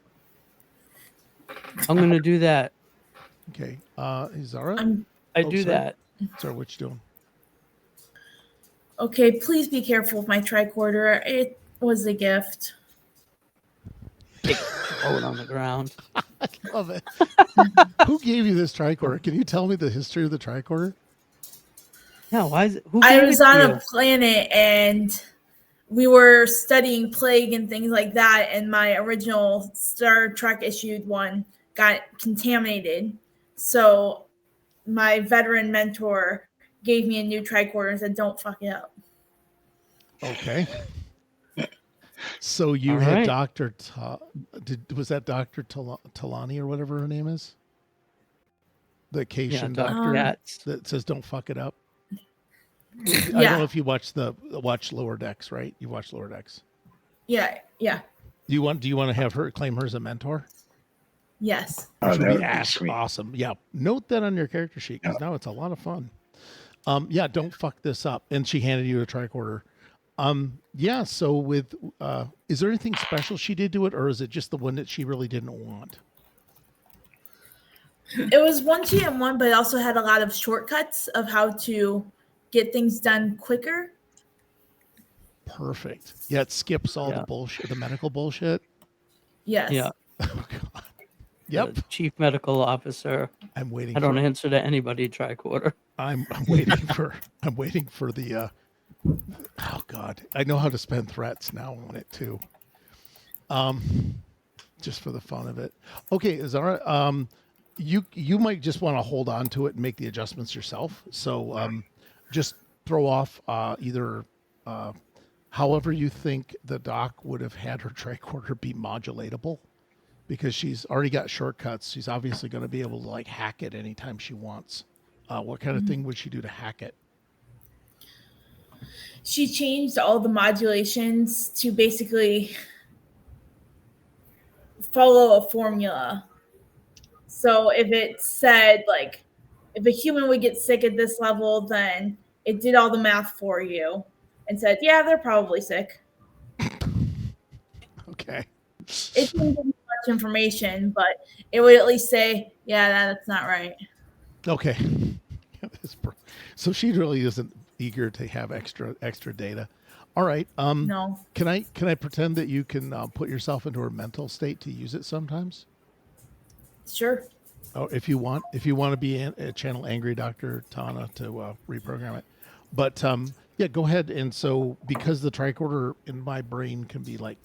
I'm gonna do that. Okay. Zara? I Oh, do sorry. that. Zara, what you doing? Okay, please be careful with my tricorder. was a gift. Float on the ground. I love it. Who gave you this tricorder? Can you tell me the history of the tricorder? Yeah, why is it? Who I gave was it to on you? a planet and we were studying plague and things like that, and my original Star Trek issued one got contaminated. So my veteran mentor gave me a new tricorder and said, "Don't fuck it up." Okay. So you All had right. Dr. Was that Dr. Talani or whatever her name is? The Yeah, Cation Dr. doctor Gats. that says don't fuck it up. I don't Yeah. know if you watch watch Lower Decks, right? You watch Lower Decks. Yeah. Do you want to have her claim her as a mentor? Yes. Oh, Which that would would be be sweet. awesome. Yeah. Note that on your character sheet because now it's a lot of fun. Yeah, don't fuck this up. And she handed you a tricorder. Yeah, so with is there anything special she did to it, or is it just the one that she really didn't want? It was one GM1, but it also had a lot of shortcuts of how to get things done quicker. Perfect. Yeah, it skips all the Yeah. bullshit, the medical bullshit. Yes. Yeah. Oh god. Yep. The chief medical officer. I'm waiting I don't for answer to anybody tricorder. I'm waiting for the oh god. I know how to spend threats now on it too. Just for the fun of it. Okay, is all right. You might just want to hold on to it and make the adjustments yourself. So just throw off either however you think the doc would have had her tricorder be modulatable, because she's already got shortcuts. She's obviously going to be able to like hack it anytime she wants. What kind of thing would she do to hack it? She changed all the modulations to basically follow a formula. So if it said like if a human would get sick at this level, then it did all the math for you and said, yeah, they're probably sick. Okay. It didn't give you much information, but it would at least say, yeah, that's not right. Okay. So she really isn't eager to have extra data. All right. No. Can I pretend that you can put yourself into her mental state to use it sometimes? Sure. Oh, if you want to be a channel angry Dr. Tana to reprogram it. But yeah, go ahead. And so because the tricorder in my brain can be like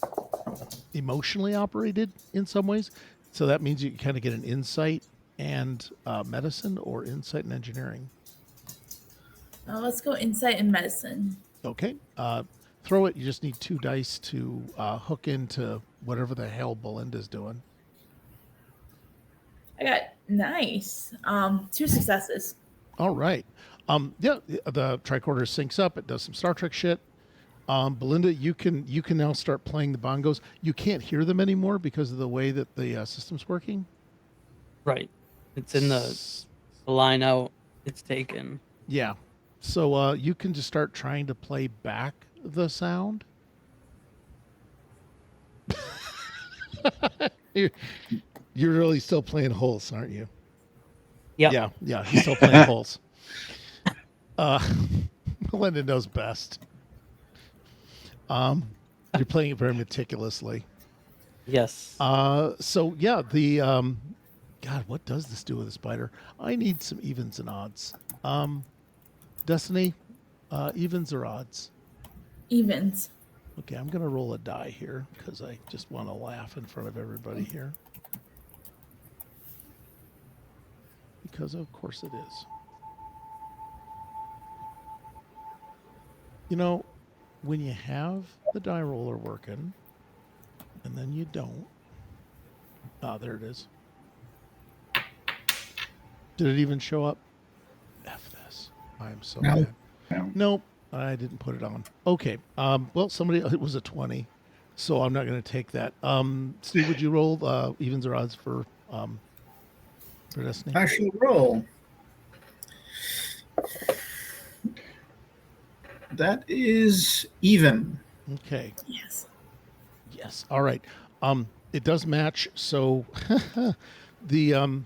emotionally operated in some ways, so that means you kind of get an insight and medicine or insight and engineering. Let's go insight and medicine. Okay. Throw it. You just need 2 dice to hook into whatever the hell Belinda's doing. I got nice. 2 successes. All right. Yeah, the tricorder syncs up. It does some Star Trek shit. Belinda, you can now start playing the bongos. You can't hear them anymore because of the way that the system's working. Right. It's in the line out. It's taken. Yeah. So you can just start trying to play back the sound. You're really still playing holes, aren't you? Yep. Yeah. He's still playing holes. Melinda knows best. You're playing it very meticulously. Yes. So yeah, the God, what does this do with a spider? I need some evens and odds. Destiny, evens or odds? Evens. Okay, I'm gonna roll a die here because I just want to laugh in front of everybody here. Because of course it is. You know, when you have the die roller working and then you don't. Ah, there it is. Did it even show up? F this. I'm so No. mad. No. Nope, I didn't put it on. Okay. Well, it was a 20, so I'm not going to take that. Steve, would you roll evens or odds for Destiny? I shall roll. That is even. Okay. Yes. Yes. All right. It does match. So the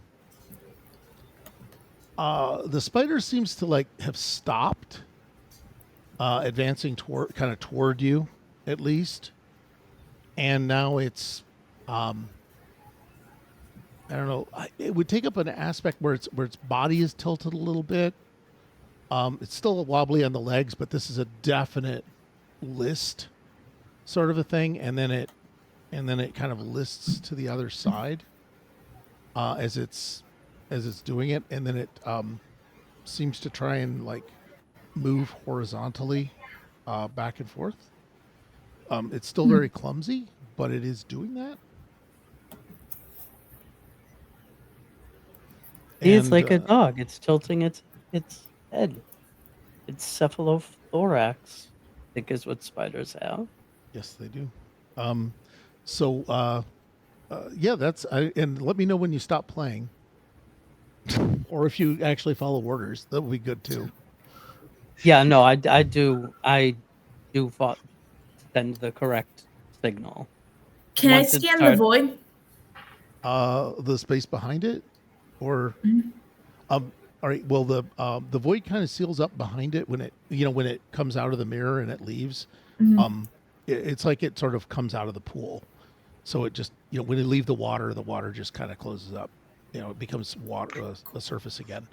spider seems to like have stopped advancing toward you, at least. and now it's I don't know. It would take up an aspect where its body is tilted a little bit. It's still wobbly on the legs, but this is a definite list sort of a thing, and then it kind of lists to the other side as it's doing it, and then it seems to try and like move horizontally back and forth. It's still very clumsy, but it is doing that. It's like a And, dog. It's tilting its head. Its cephalothorax, I think is what spiders have. yes, they do. Yeah, that's and let me know when you stop playing, or if you actually follow orders. That would be good too. Yeah, no, I do send the correct signal. Can I Once it scan the starts- void? The space behind it, or all right. Well, the void kind of seals up behind it when it comes out of the mirror and it leaves. It's like it sort of comes out of the pool, so it just when you leave the water just kind of closes up. It becomes water a surface again.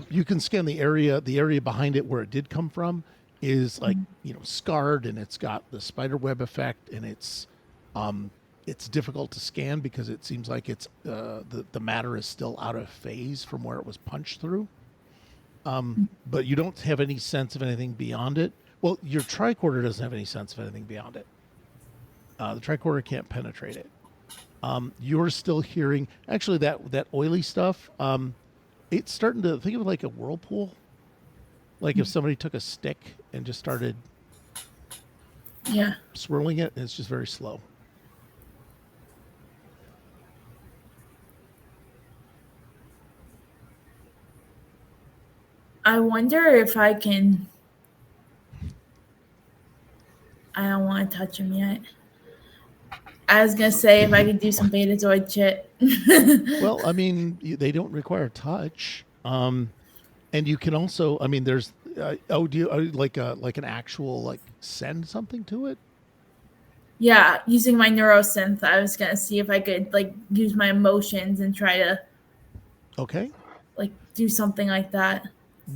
You can scan the area behind it where it did come from is like scarred, and it's got the spider web effect, and it's difficult to scan because it seems like it's the matter is still out of phase from where it was punched through. But you don't have any sense of anything beyond it. Well, your tricorder doesn't have any sense of anything beyond it. The tricorder can't penetrate it. You're still hearing actually that oily stuff. It's starting to think of it like a whirlpool. Like if somebody took a stick and just started swirling it, and it's just very slow. I wonder if I can. I don't want to touch him yet. I was gonna say if I could do some Betazoid shit. Well, I mean, they don't require touch, and you can also. I mean, there's. Do you like an actual like send something to it? Yeah, using my neurosynth, I was gonna see if I could like use my emotions and try to Okay. like do something like that.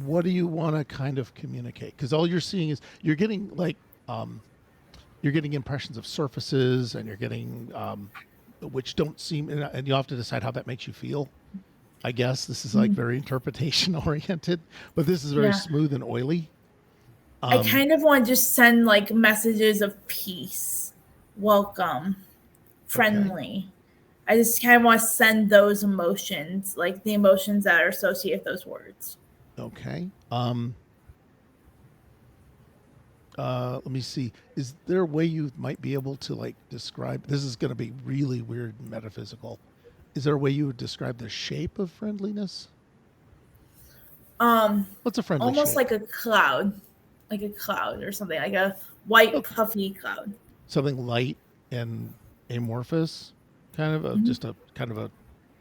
What do you want to kind of communicate? Because all you're seeing is you're getting like you're getting impressions of surfaces, and you're getting which don't seem, and you have to decide how that makes you feel. I guess this is like very interpretation oriented, but this is very smooth and oily. I kind of want to just send like messages of peace, welcome, friendly. I just kind of want to send those emotions, like the emotions that are associated with those words. Okay. Let me see. Is there a way you might be able to like describe? This is going to be really weird and metaphysical. Is there a way you would describe the shape of friendliness? What's a friendly Almost shape? like a cloud or something, like a white puffy cloud. Something light and amorphous, kind of just a kind of a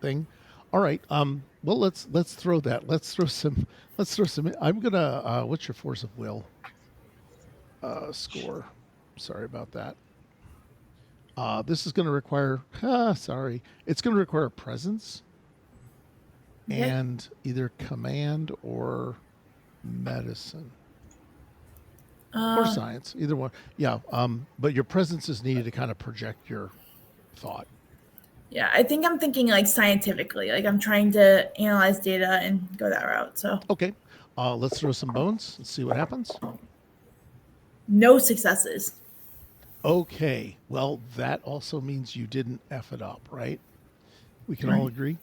thing. All right. Well, let's throw that. Let's throw some. I'm gonna. What's your force of will? Score. Sorry about that. This is going to require. Sorry. It's going to require presence and either command or medicine or science. Either one. Yeah. But your presence is needed to kind of project your thought. Yeah, I think I'm thinking like scientifically. Like I'm trying to analyze data and go that route. So Okay. Let's throw some bones and see what happens. no successes. Okay. Well, that also means you didn't F it up, right? We can all agree.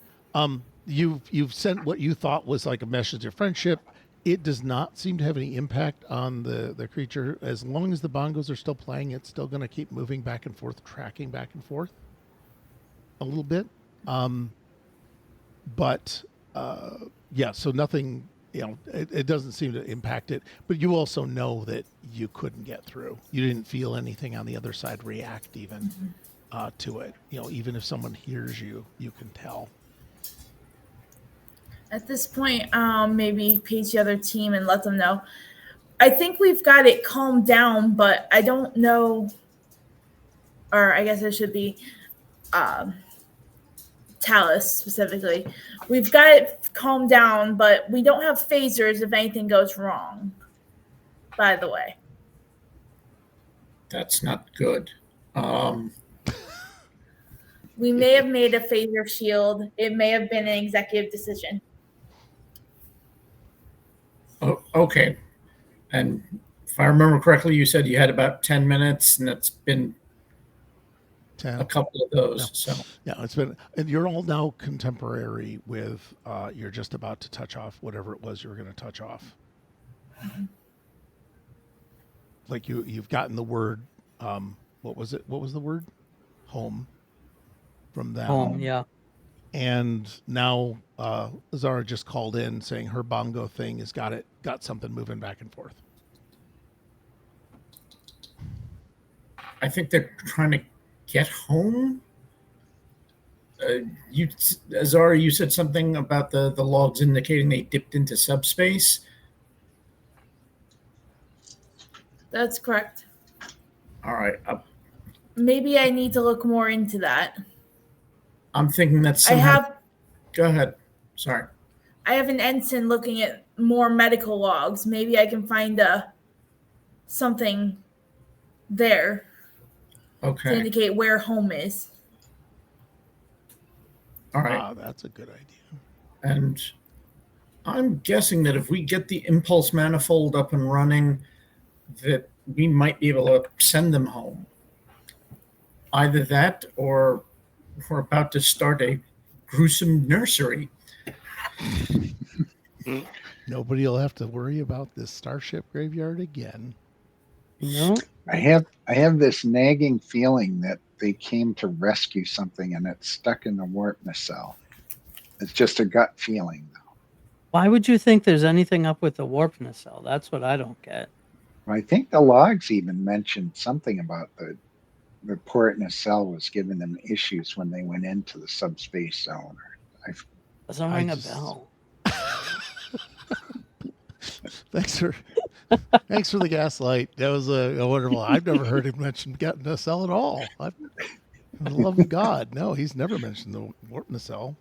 You've sent what you thought was like a message of friendship. It does not seem to have any impact on the creature. As long as the bongos are still playing, it's still going to keep moving back and forth, tracking back and forth a little bit. Yeah, so nothing, it doesn't seem to impact it. But you also know that you couldn't get through. You didn't feel anything on the other side react even to it. Even if someone hears you, you can tell. At this point, maybe page the other team and let them know. I think we've got it calmed down, but I don't know. or I guess it should be Talus specifically. We've got it calmed down, but we don't have phasers if anything goes wrong. By the way, That's not good. we may have made a phaser shield. It may have been an executive decision. Oh, okay. And if I remember correctly, you said you had about 10 minutes, and it's been 10. a couple of those. No. So Yeah, it's been, and you're all now contemporary with, you're just about to touch off whatever it was you were going to touch off. Like you've gotten the word, what was it? What was the word? Home from that. Home, yeah. And now Zara just called in saying her bongo thing has got something moving back and forth. I think they're trying to get home. Zara, you said something about the logs indicating they dipped into subspace. That's correct. All right. Maybe I need to look more into that. I'm thinking that's I have Go ahead. Sorry. I have an ensign looking at more medical logs. Maybe I can find something there to Okay. indicate where home is. All right. Ah, that's a good idea. And I'm guessing that if we get the impulse manifold up and running, that we might be able to send them home. Either that, or we're about to start a gruesome nursery. Nobody will have to worry about this starship graveyard again. No. I have this nagging feeling that they came to rescue something and it's stuck in the warp nacelle. It's just a gut feeling, though. Why would you think there's anything up with the warp nacelle? That's what I don't get. I think the logs even mentioned something about the port nacelle was giving them issues when they went into the subspace zone. Doesn't ring a bell. Thanks for the gaslight. That was a wonderful. I've never heard him mention getting nacelle at all. For the love of God, no, he's never mentioned the warp nacelle.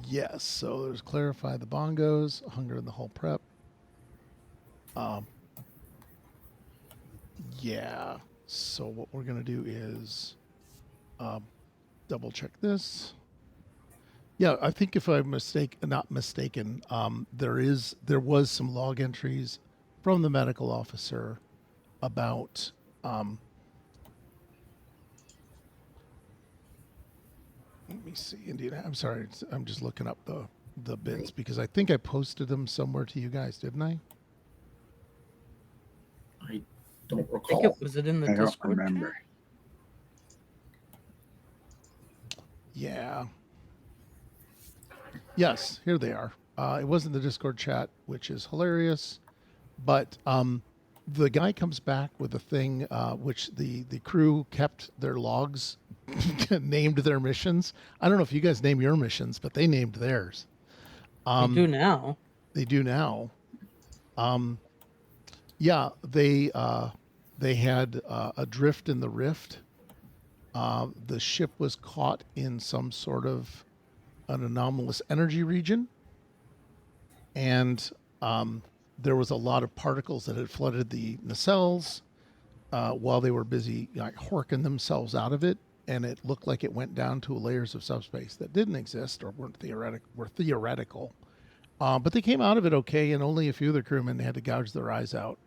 Yes, so there's clarify the bongos, hunger in the whole prep. Yeah, so what we're gonna do is double check this. Yeah, I think if I'm not mistaken, there was some log entries from the medical officer about let me see, Indiana. I'm sorry, I'm just looking up the bits because I think I posted them somewhere to you guys, didn't I? I don't I think recall. was it in the I don't Discord remember. chat? Yeah. Yes, here they are. It wasn't the Discord chat, which is hilarious, but the guy comes back with a thing which the crew kept their logs, named their missions. I don't know if you guys name your missions, but they named theirs. They do now. They do now. Yeah, they had a drift in the rift. The ship was caught in some sort of an anomalous energy region, and there was a lot of particles that had flooded the nacelles while they were busy horking themselves out of it, and it looked like it went down to layers of subspace that didn't exist or were theoretical. But they came out of it okay, and only a few of the crewmen had to gouge their eyes out.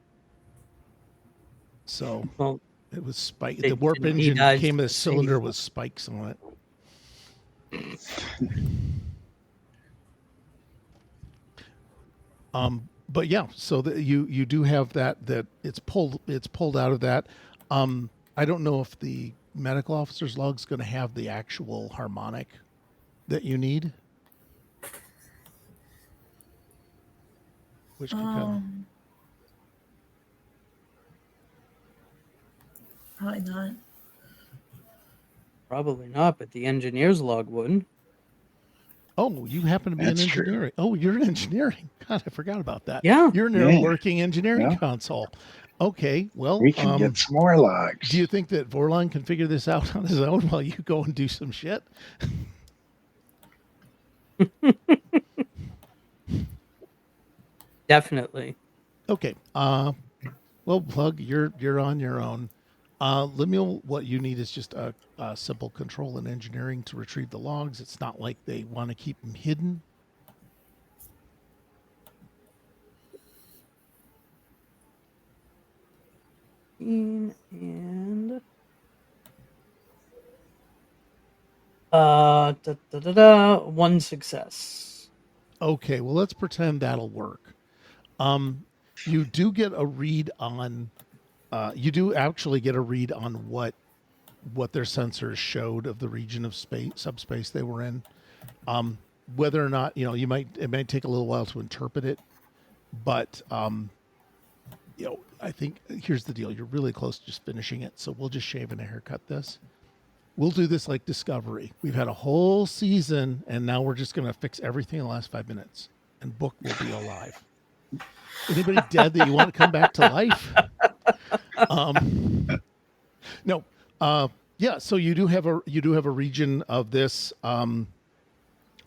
So Well, it was spike. they The warp didn't need engine eyes came with a to see. cylinder with spikes on it. But yeah, so you do have that it's pulled out of that. I don't know if the medical officer's log's going to have the actual harmonic that you need, which can come. Probably not. Probably not, but the engineer's log would. Oh, you happen to be That's in true. engineering. Oh, you're in engineering. God, I forgot about that. Yeah. You're in a Yeah. working engineering Yeah. console. Okay, well, We can get some more logs. do you think that Vorlon can figure this out on his own while you go and do some shit? Definitely. Okay. Well, Plug, you're on your own. Lemuel, what you need is just a simple control in engineering to retrieve the logs. It's not like they want to keep them hidden. And one success. Okay, well, let's pretend that'll work. You do get a read on. You do actually get a read on what their sensors showed of the region of space subspace they were in. Whether or not it might take a little while to interpret it, but I think here's the deal: you're really close to just finishing it, so we'll just shave and a haircut this. We'll do this like Discovery. We've had a whole season, and now we're just going to fix everything in the last 5 minutes, and Book will be alive. Anybody dead that you want to come back to life? No. Yeah. So you do have a region of this.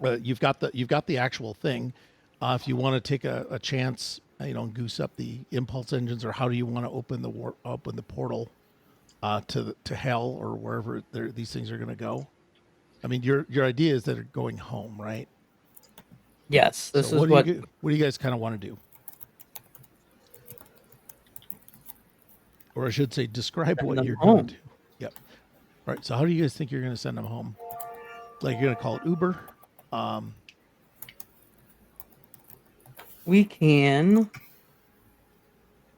You've got the actual thing. If you want to take a chance, and goose up the impulse engines, or how do you want to open the portal to hell or wherever these things are going to go? I mean, your idea is that they're going home, right? Yes, this So is what do you guys kind of want to do? Or I should say, describe Send what them you're home. going to do. Yep. All right. So how do you guys think you're going to send them home? Like you're going to call it Uber? we can.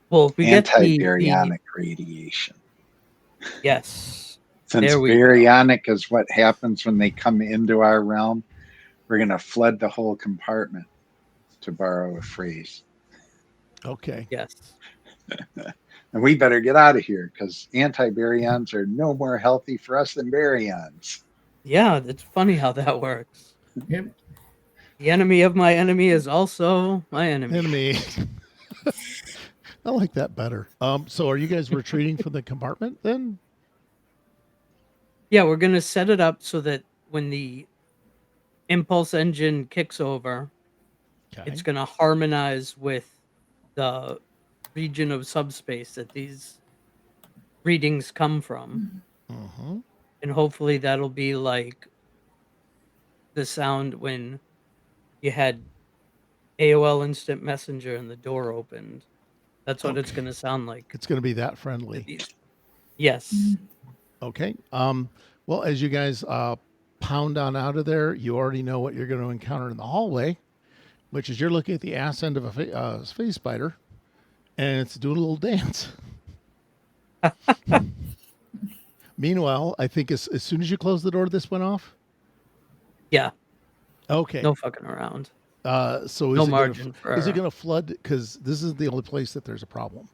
Well, if we get the Anti-baryonic radiation. yes. Since There we go. baryonic is what happens when they come into our realm, we're going to flood the whole compartment, to borrow a phrase. Okay. Yes. And we better get out of here because anti-baryons are no more healthy for us than baryons. Yeah, it's funny how that works. Yep. The enemy of my enemy is also my enemy. I like that better. So are you guys retreating from the compartment then? Yeah, we're gonna set it up so that when the impulse engine kicks over, Okay. it's gonna harmonize with the region of subspace that these readings come from. Mm-hmm. And hopefully that'll be like the sound when you had AOL Instant Messenger and the door opened. That's what it's Okay. gonna sound like. It's going to be that to friendly. these. Yes. Okay. Well, as you guys pound on out of there, you already know what you're going to encounter in the hallway, which is you're looking at the ass end of a space spider, and it's doing a little dance. Meanwhile, I think as soon as you close the door, this went off. Yeah. Okay. No fucking around. So No is margin for is it error. going to flood? Because this is the only place that there's a problem.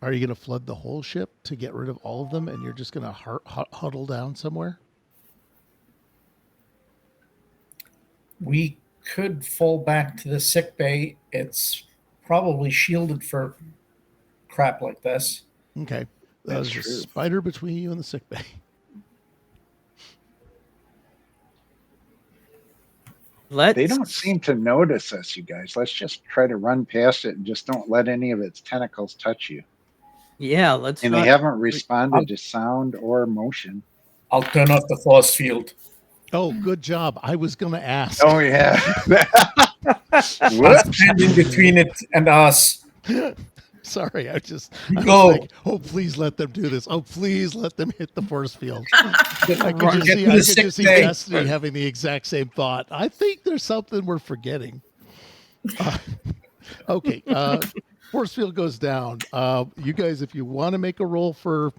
Are you going to flood the whole ship to get rid of all of them, and you're just going to huddle down somewhere? We could fall back to the sick bay. It's probably shielded for crap like this. Okay. That's There's a true. spider between you and the sick bay. They don't seem to notice us, you guys. Let's just try to run past it and just don't let any of its tentacles touch you. Yeah, let's And not. they haven't responded to sound or motion. I'll turn off the force field. Oh, good job. I was going to ask. Oh, yeah. I'm standing between it and us. Sorry, I was Go. like, oh, please let them do this. Oh, please let them hit the force field. I could just Get see, to I the could sick just see bay. Destiny having the exact same thought. I think there's something we're forgetting. Okay, force field goes down. You guys, if you want to make a roll for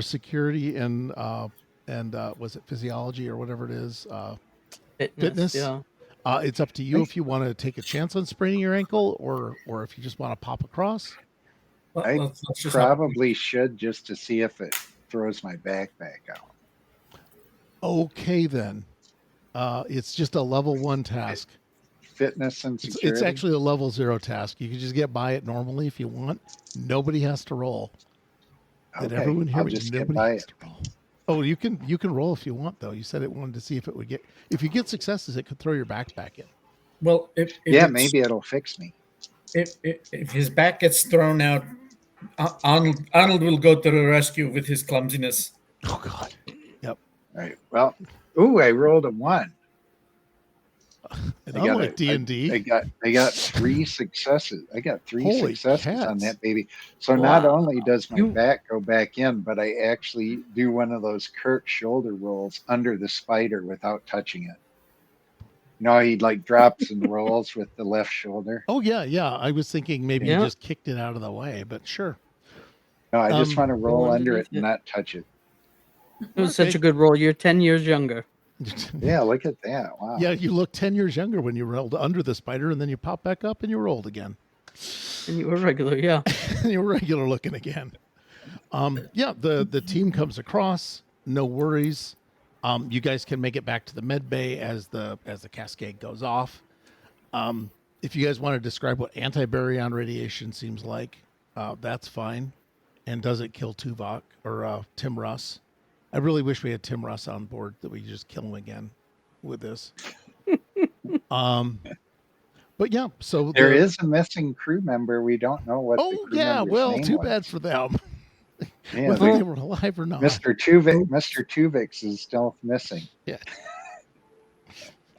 security and was it physiology or whatever it is, fitness? Yeah. It's up to you if you want to take a chance on spraining your ankle or if you just want to pop across. I Let's just have- probably should just to see if it throws my backpack out. Okay, then. It's just a level 1 task. Fitness and It's security. actually a level 0 task. You can just get by it normally if you want. Nobody has to roll. Did Okay, everyone hear I'll me? just get Nobody by has it. to roll. Oh, you can roll if you want though. You said it wanted to see if it would get. If you get successes, it could throw your backpack in. Well, if Yeah, it's- maybe it'll fix me. if his back gets thrown out, Arnold will go to the rescue with his clumsiness. Oh God. Yep. All right. Well, ooh, I rolled a 1. And I got unlike I D&D, got 3 successes. I got 3 Holy successes on cats. that baby. So not Wow. only does my You- back go back in, but I actually do one of those Kurt shoulder rolls under the spider without touching it. You know, he like drops and rolls with the left shoulder. oh yeah, I was thinking maybe you Yeah. just kicked it out of the way, but sure. No, I just want to Go roll under it underneath and it. not touch it. It was such a good roll. You're 10 years younger. Yeah, look at that. Wow. Yeah, you look 10 years younger when you rolled under the spider, and then you pop back up and you rolled again. And you were regular, yeah. And you're regular looking again. Yeah, the team comes across, no worries. You guys can make it back to the med bay as the cascade goes off. If you guys want to describe what anti-baryon radiation seems like, that's fine. And does it kill Tuvok or Tim Russ? I really wish we had Tim Russ on board that we could just kill him again with this. But yeah, so There is a missing crew member. We don't know what the Oh crew yeah, member's well, name too was. bad for them. Yeah, Whether they were alive or not. Mr. Tuvix is still missing. Yeah.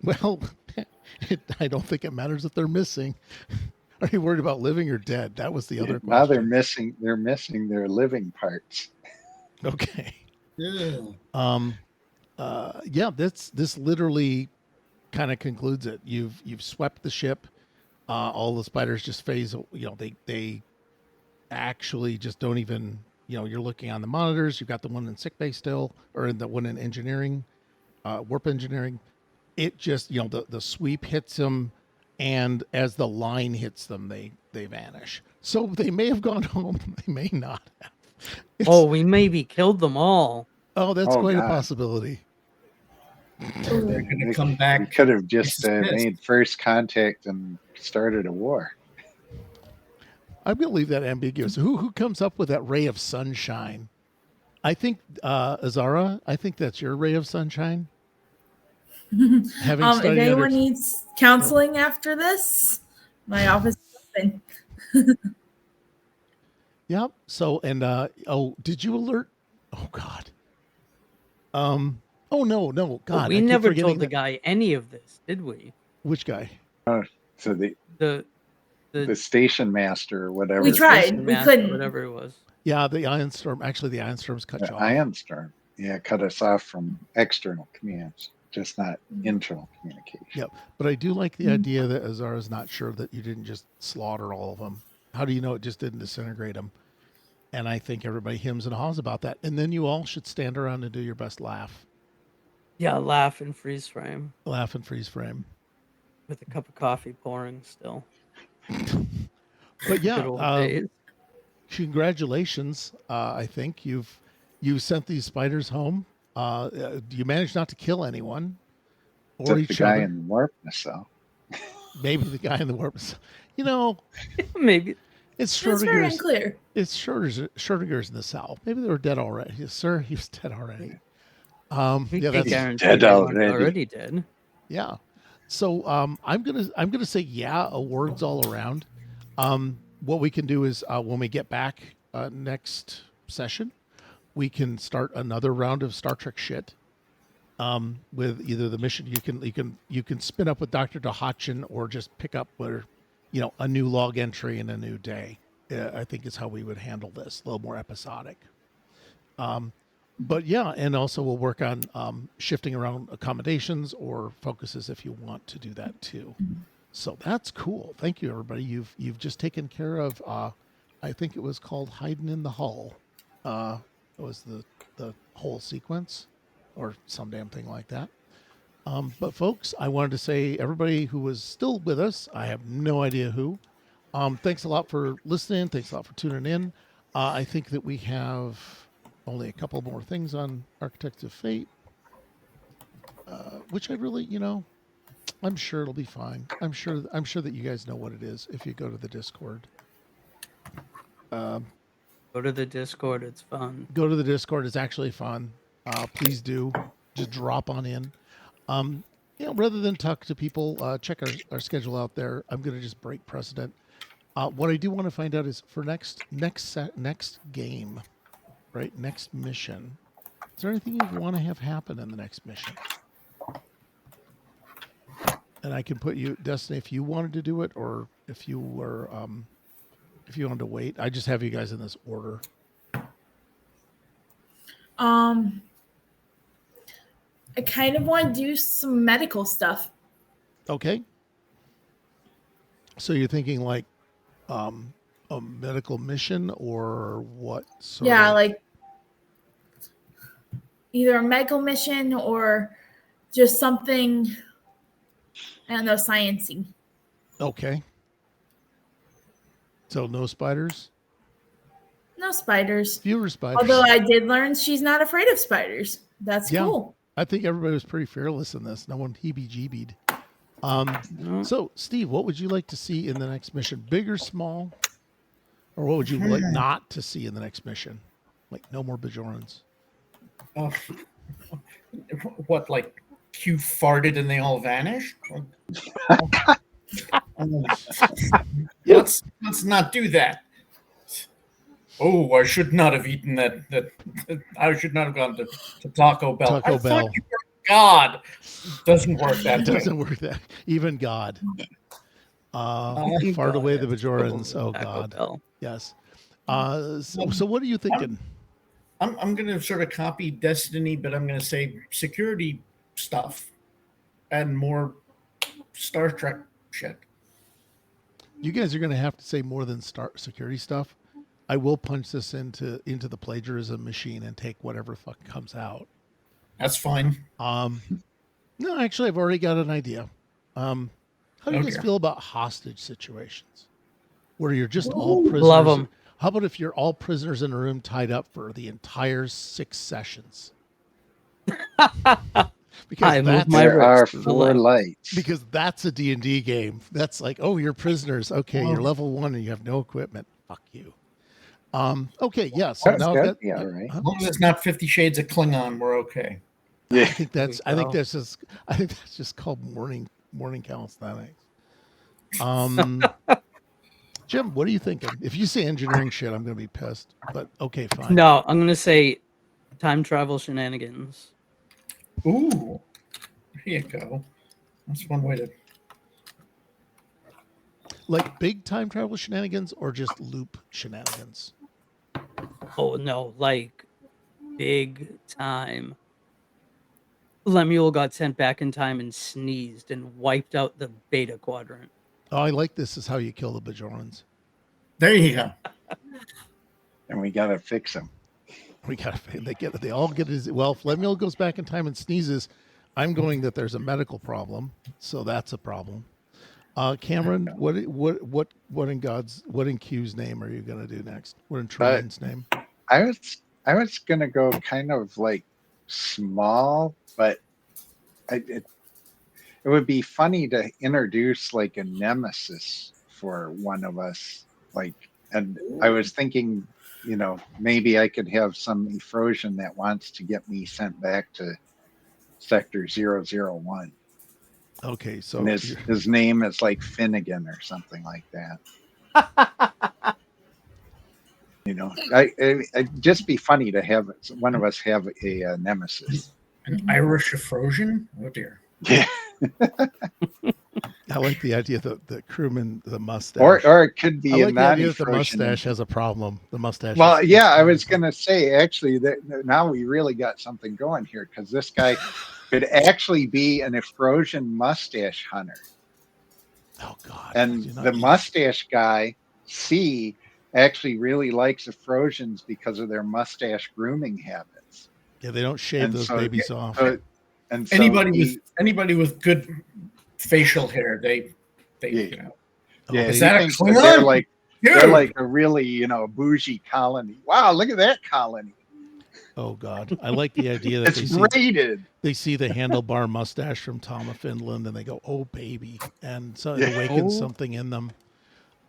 Well, I don't think it matters if they're missing. Are you worried about living or dead? That was the other question. Now they're missing their living parts. Okay. Yeah. Yeah, this literally kind of concludes it. You've swept the ship. All the spiders just phase. You know, they actually just don't even. You know, you're looking on the monitors. You've got the one in sickbay still, or the one in engineering, warp engineering. It just, you know, the sweep hits them, and as the line hits them, they vanish. So they may have gone home. They may not have. Oh, we maybe killed them all. Oh, that's Oh, quite a God. possibility. They're going to come We back. could have just Yes. made first contact and started a war. I'm going to leave that ambiguous. Who comes up with that ray of sunshine? I think Azara. I think that's your ray of sunshine. Having If studied anyone under- needs counseling after this, my office is open. Yep. So and oh, did you alert? Oh God. Oh no, God. we I keep never forgetting told the that- guy any of this, did we? Which guy? So The the station master or whatever. We tried. station We master, couldn't. whatever it was. Yeah, the Iron Storm. Actually, the Iron Storm's cut you The off. Ion Storm. Yeah, cut us off from external commands, just not Mm-hmm. internal communication. Yep. But I do like the idea that Azara's not sure that you didn't just slaughter all of them. How do you know it just didn't disintegrate them? And I think everybody hems and haws about that. And then you all should stand around and do your best laugh. Yeah, laugh and freeze frame Laugh and freeze frame. with a cup of coffee pouring still. But yeah, Good old days. congratulations. I think you sent these spiders home. You managed not to kill anyone or Except each the guy other. in the warp nacelle. Maybe the guy in the warp. You know, Maybe. it's It's very Schrodinger's. unclear. It's Schrodinger's in the cell. Maybe they were dead already. Yes, sir, he was dead already. We Yeah, can that's guarantee dead they weren't already. already dead. yeah. So I'm gonna say yeah, awards all around. What we can do is when we get back next session, we can start another round of Star Trek shit. With either the mission you can spin up with Dr. Dahachin or just pick up where, you know, a new log entry and a new day. I think is how we would handle this. A little more episodic. But yeah, and also we'll work on shifting around accommodations or focuses if you want to do that too. So that's cool. Thank you, everybody. You've just taken care of. I think it was called hiding in the hull. It was the whole sequence, or some damn thing like that. But folks, I wanted to say everybody who was still with us, I have no idea who. Thanks a lot for listening. Thanks a lot for tuning in. I think that we have only a couple more things on Architects of Fate. which I really, I'm sure it'll be fine. I'm sure that you guys know what it is if you go to the Discord. Go to the Discord. It's fun. Go to the Discord. It's actually fun. Please do. Just drop on in. Rather than talk to people, check our schedule out there. I'm going to just break precedent. What I do want to find out is for next game, right? Next mission. Is there anything you want to have happen in the next mission? And I can put you, Destiny, if you wanted to do it, or if you were, if you wanted to wait. I just have you guys in this order. I kind of want to do some medical stuff. Okay. So you're thinking like a medical mission or what sort Yeah, of? like either a medical mission or just something, I don't know, sciencey. Okay. So no spiders? No spiders. Fewer spiders. Although I did learn she's not afraid of spiders. That's Yeah. cool. I think everybody was pretty fearless in this. No one heebie-jeebied. No. So, Steve, what would you like to see in the next mission? Big or small? Or what would you like not to see in the next mission? Like no more Bajorans. What, like Q farted and they all vanished? Let's not do that. Oh, I should not have eaten that. I should not have gone to Taco Bell. Taco I Bell. thought you were God. Doesn't work that It way. doesn't work that. Even God. Fart away the Bajorans. Oh, Taco God. Bell. Yes. So what are you thinking? I'm going to sort of copy Destiny, but I'm going to say security stuff and more Star Trek shit. You guys are going to have to say more than security stuff. I will punch this into the plagiarism machine and take whatever fuck comes out. That's fine. No, actually, I've already got an idea. How do you guys feel about hostage situations where you're just all prisoners? Love 'em. How about if you're all prisoners in a room tied up for the entire 6 sessions? I move my There are wrist to the 4 left. lights. Because that's a D&D game. That's like, oh, you're prisoners. Okay, you're level 1 and you have no equipment. Fuck you. Okay, yeah. So now I've That'd got, be all right. huh? As long as it's not 50 Shades of Klingon, we're okay. I think that's go. just called morning calisthenics. Jim, what are you thinking? If you say engineering shit, I'm gonna be pissed. But okay, fine. No, I'm gonna say time travel shenanigans. Ooh, there you go. That's one way to. Like big time travel shenanigans or just loop shenanigans? Oh no, like big time. Lemuel got sent back in time and sneezed and wiped out the Beta Quadrant. Oh, I like this is how you kill the Bajorans. There you go. And we got to fix them. We gotta they all get his well, if Lemuel goes back in time and sneezes, I'm going that there's a medical problem. So that's a problem. Cameron, what in Q's name are you gonna do next? What in Tremane's name? I was going to go kind of like small, but it would be funny to introduce like a nemesis for one of us. And I was thinking, maybe I could have some Ephrosion that wants to get me sent back to Sector 001. Okay, so And his name is like Finnegan or something like that. It'd just be funny to have one of us have a nemesis. An Irish Ephrosion? Oh dear. Yeah. I like the idea that the crewman, the mustache. Or it could be I a like the idea that the non-Ephrosion. mustache has a problem. The mustache. Well, is- yeah, I was going to say, actually, that now we really got something going here because this guy could actually be an Ephrosion mustache hunter. Oh God. And do not the use- mustache guy, C, actually really likes Ephrosions because of their mustache grooming habits. Yeah, they don't shave And those so- babies off. And so Anybody with good facial hair, they Yeah. Oh, yeah, they- Is that a he thinks that Klingon? they're Dude! like a really, bougie colony. Wow, look at that colony. Oh God, I like the idea that It's rated. they see the handlebar mustache from Tom of Finland and they go, "Oh baby," and so it Yeah. awakens Oh. something in them.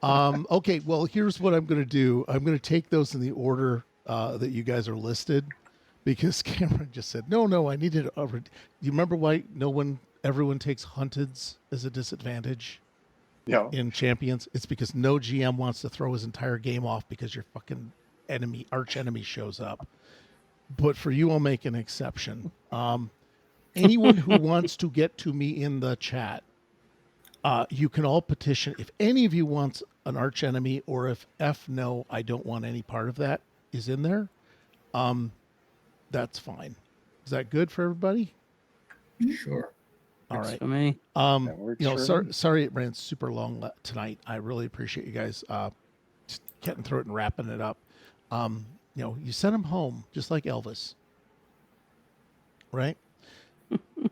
Okay, well, here's what I'm going to do. I'm going to take those in the order that you guys are listed, because Cameron just said, "No, I needed." Do you remember why everyone takes hunteds as a disadvantage Yeah. in champions? It's because no GM wants to throw his entire game off because your fucking arch enemy shows up. But for you, I'll make an exception. Anyone who wants to get to me in the chat, you can all petition. If any of you wants an arch enemy, or if no, I don't want any part of that is in there, that's fine. Is that good for everybody? Sure. All Works right. for me. That works for me. Sorry it ran super long tonight. I really appreciate you guys just getting through it and wrapping it up. You sent him home just like Elvis, right?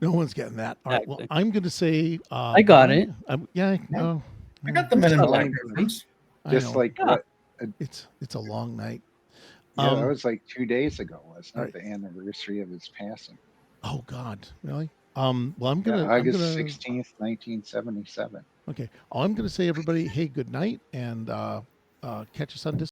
No one's getting that. All right. Well, Exactly. I'm going to say I got bye. it. No, I got the Men in Just Black like- reference. I Just know. like Yeah. what? it's a long night. Yeah, that was like 2 days ago, wasn't all it? The anniversary of his passing. Oh God, really? Well, I'm Yeah, gonna August I'm gonna 16th, 1977. okay. I'm gonna say everybody, hey, good night, and catch us on Discord.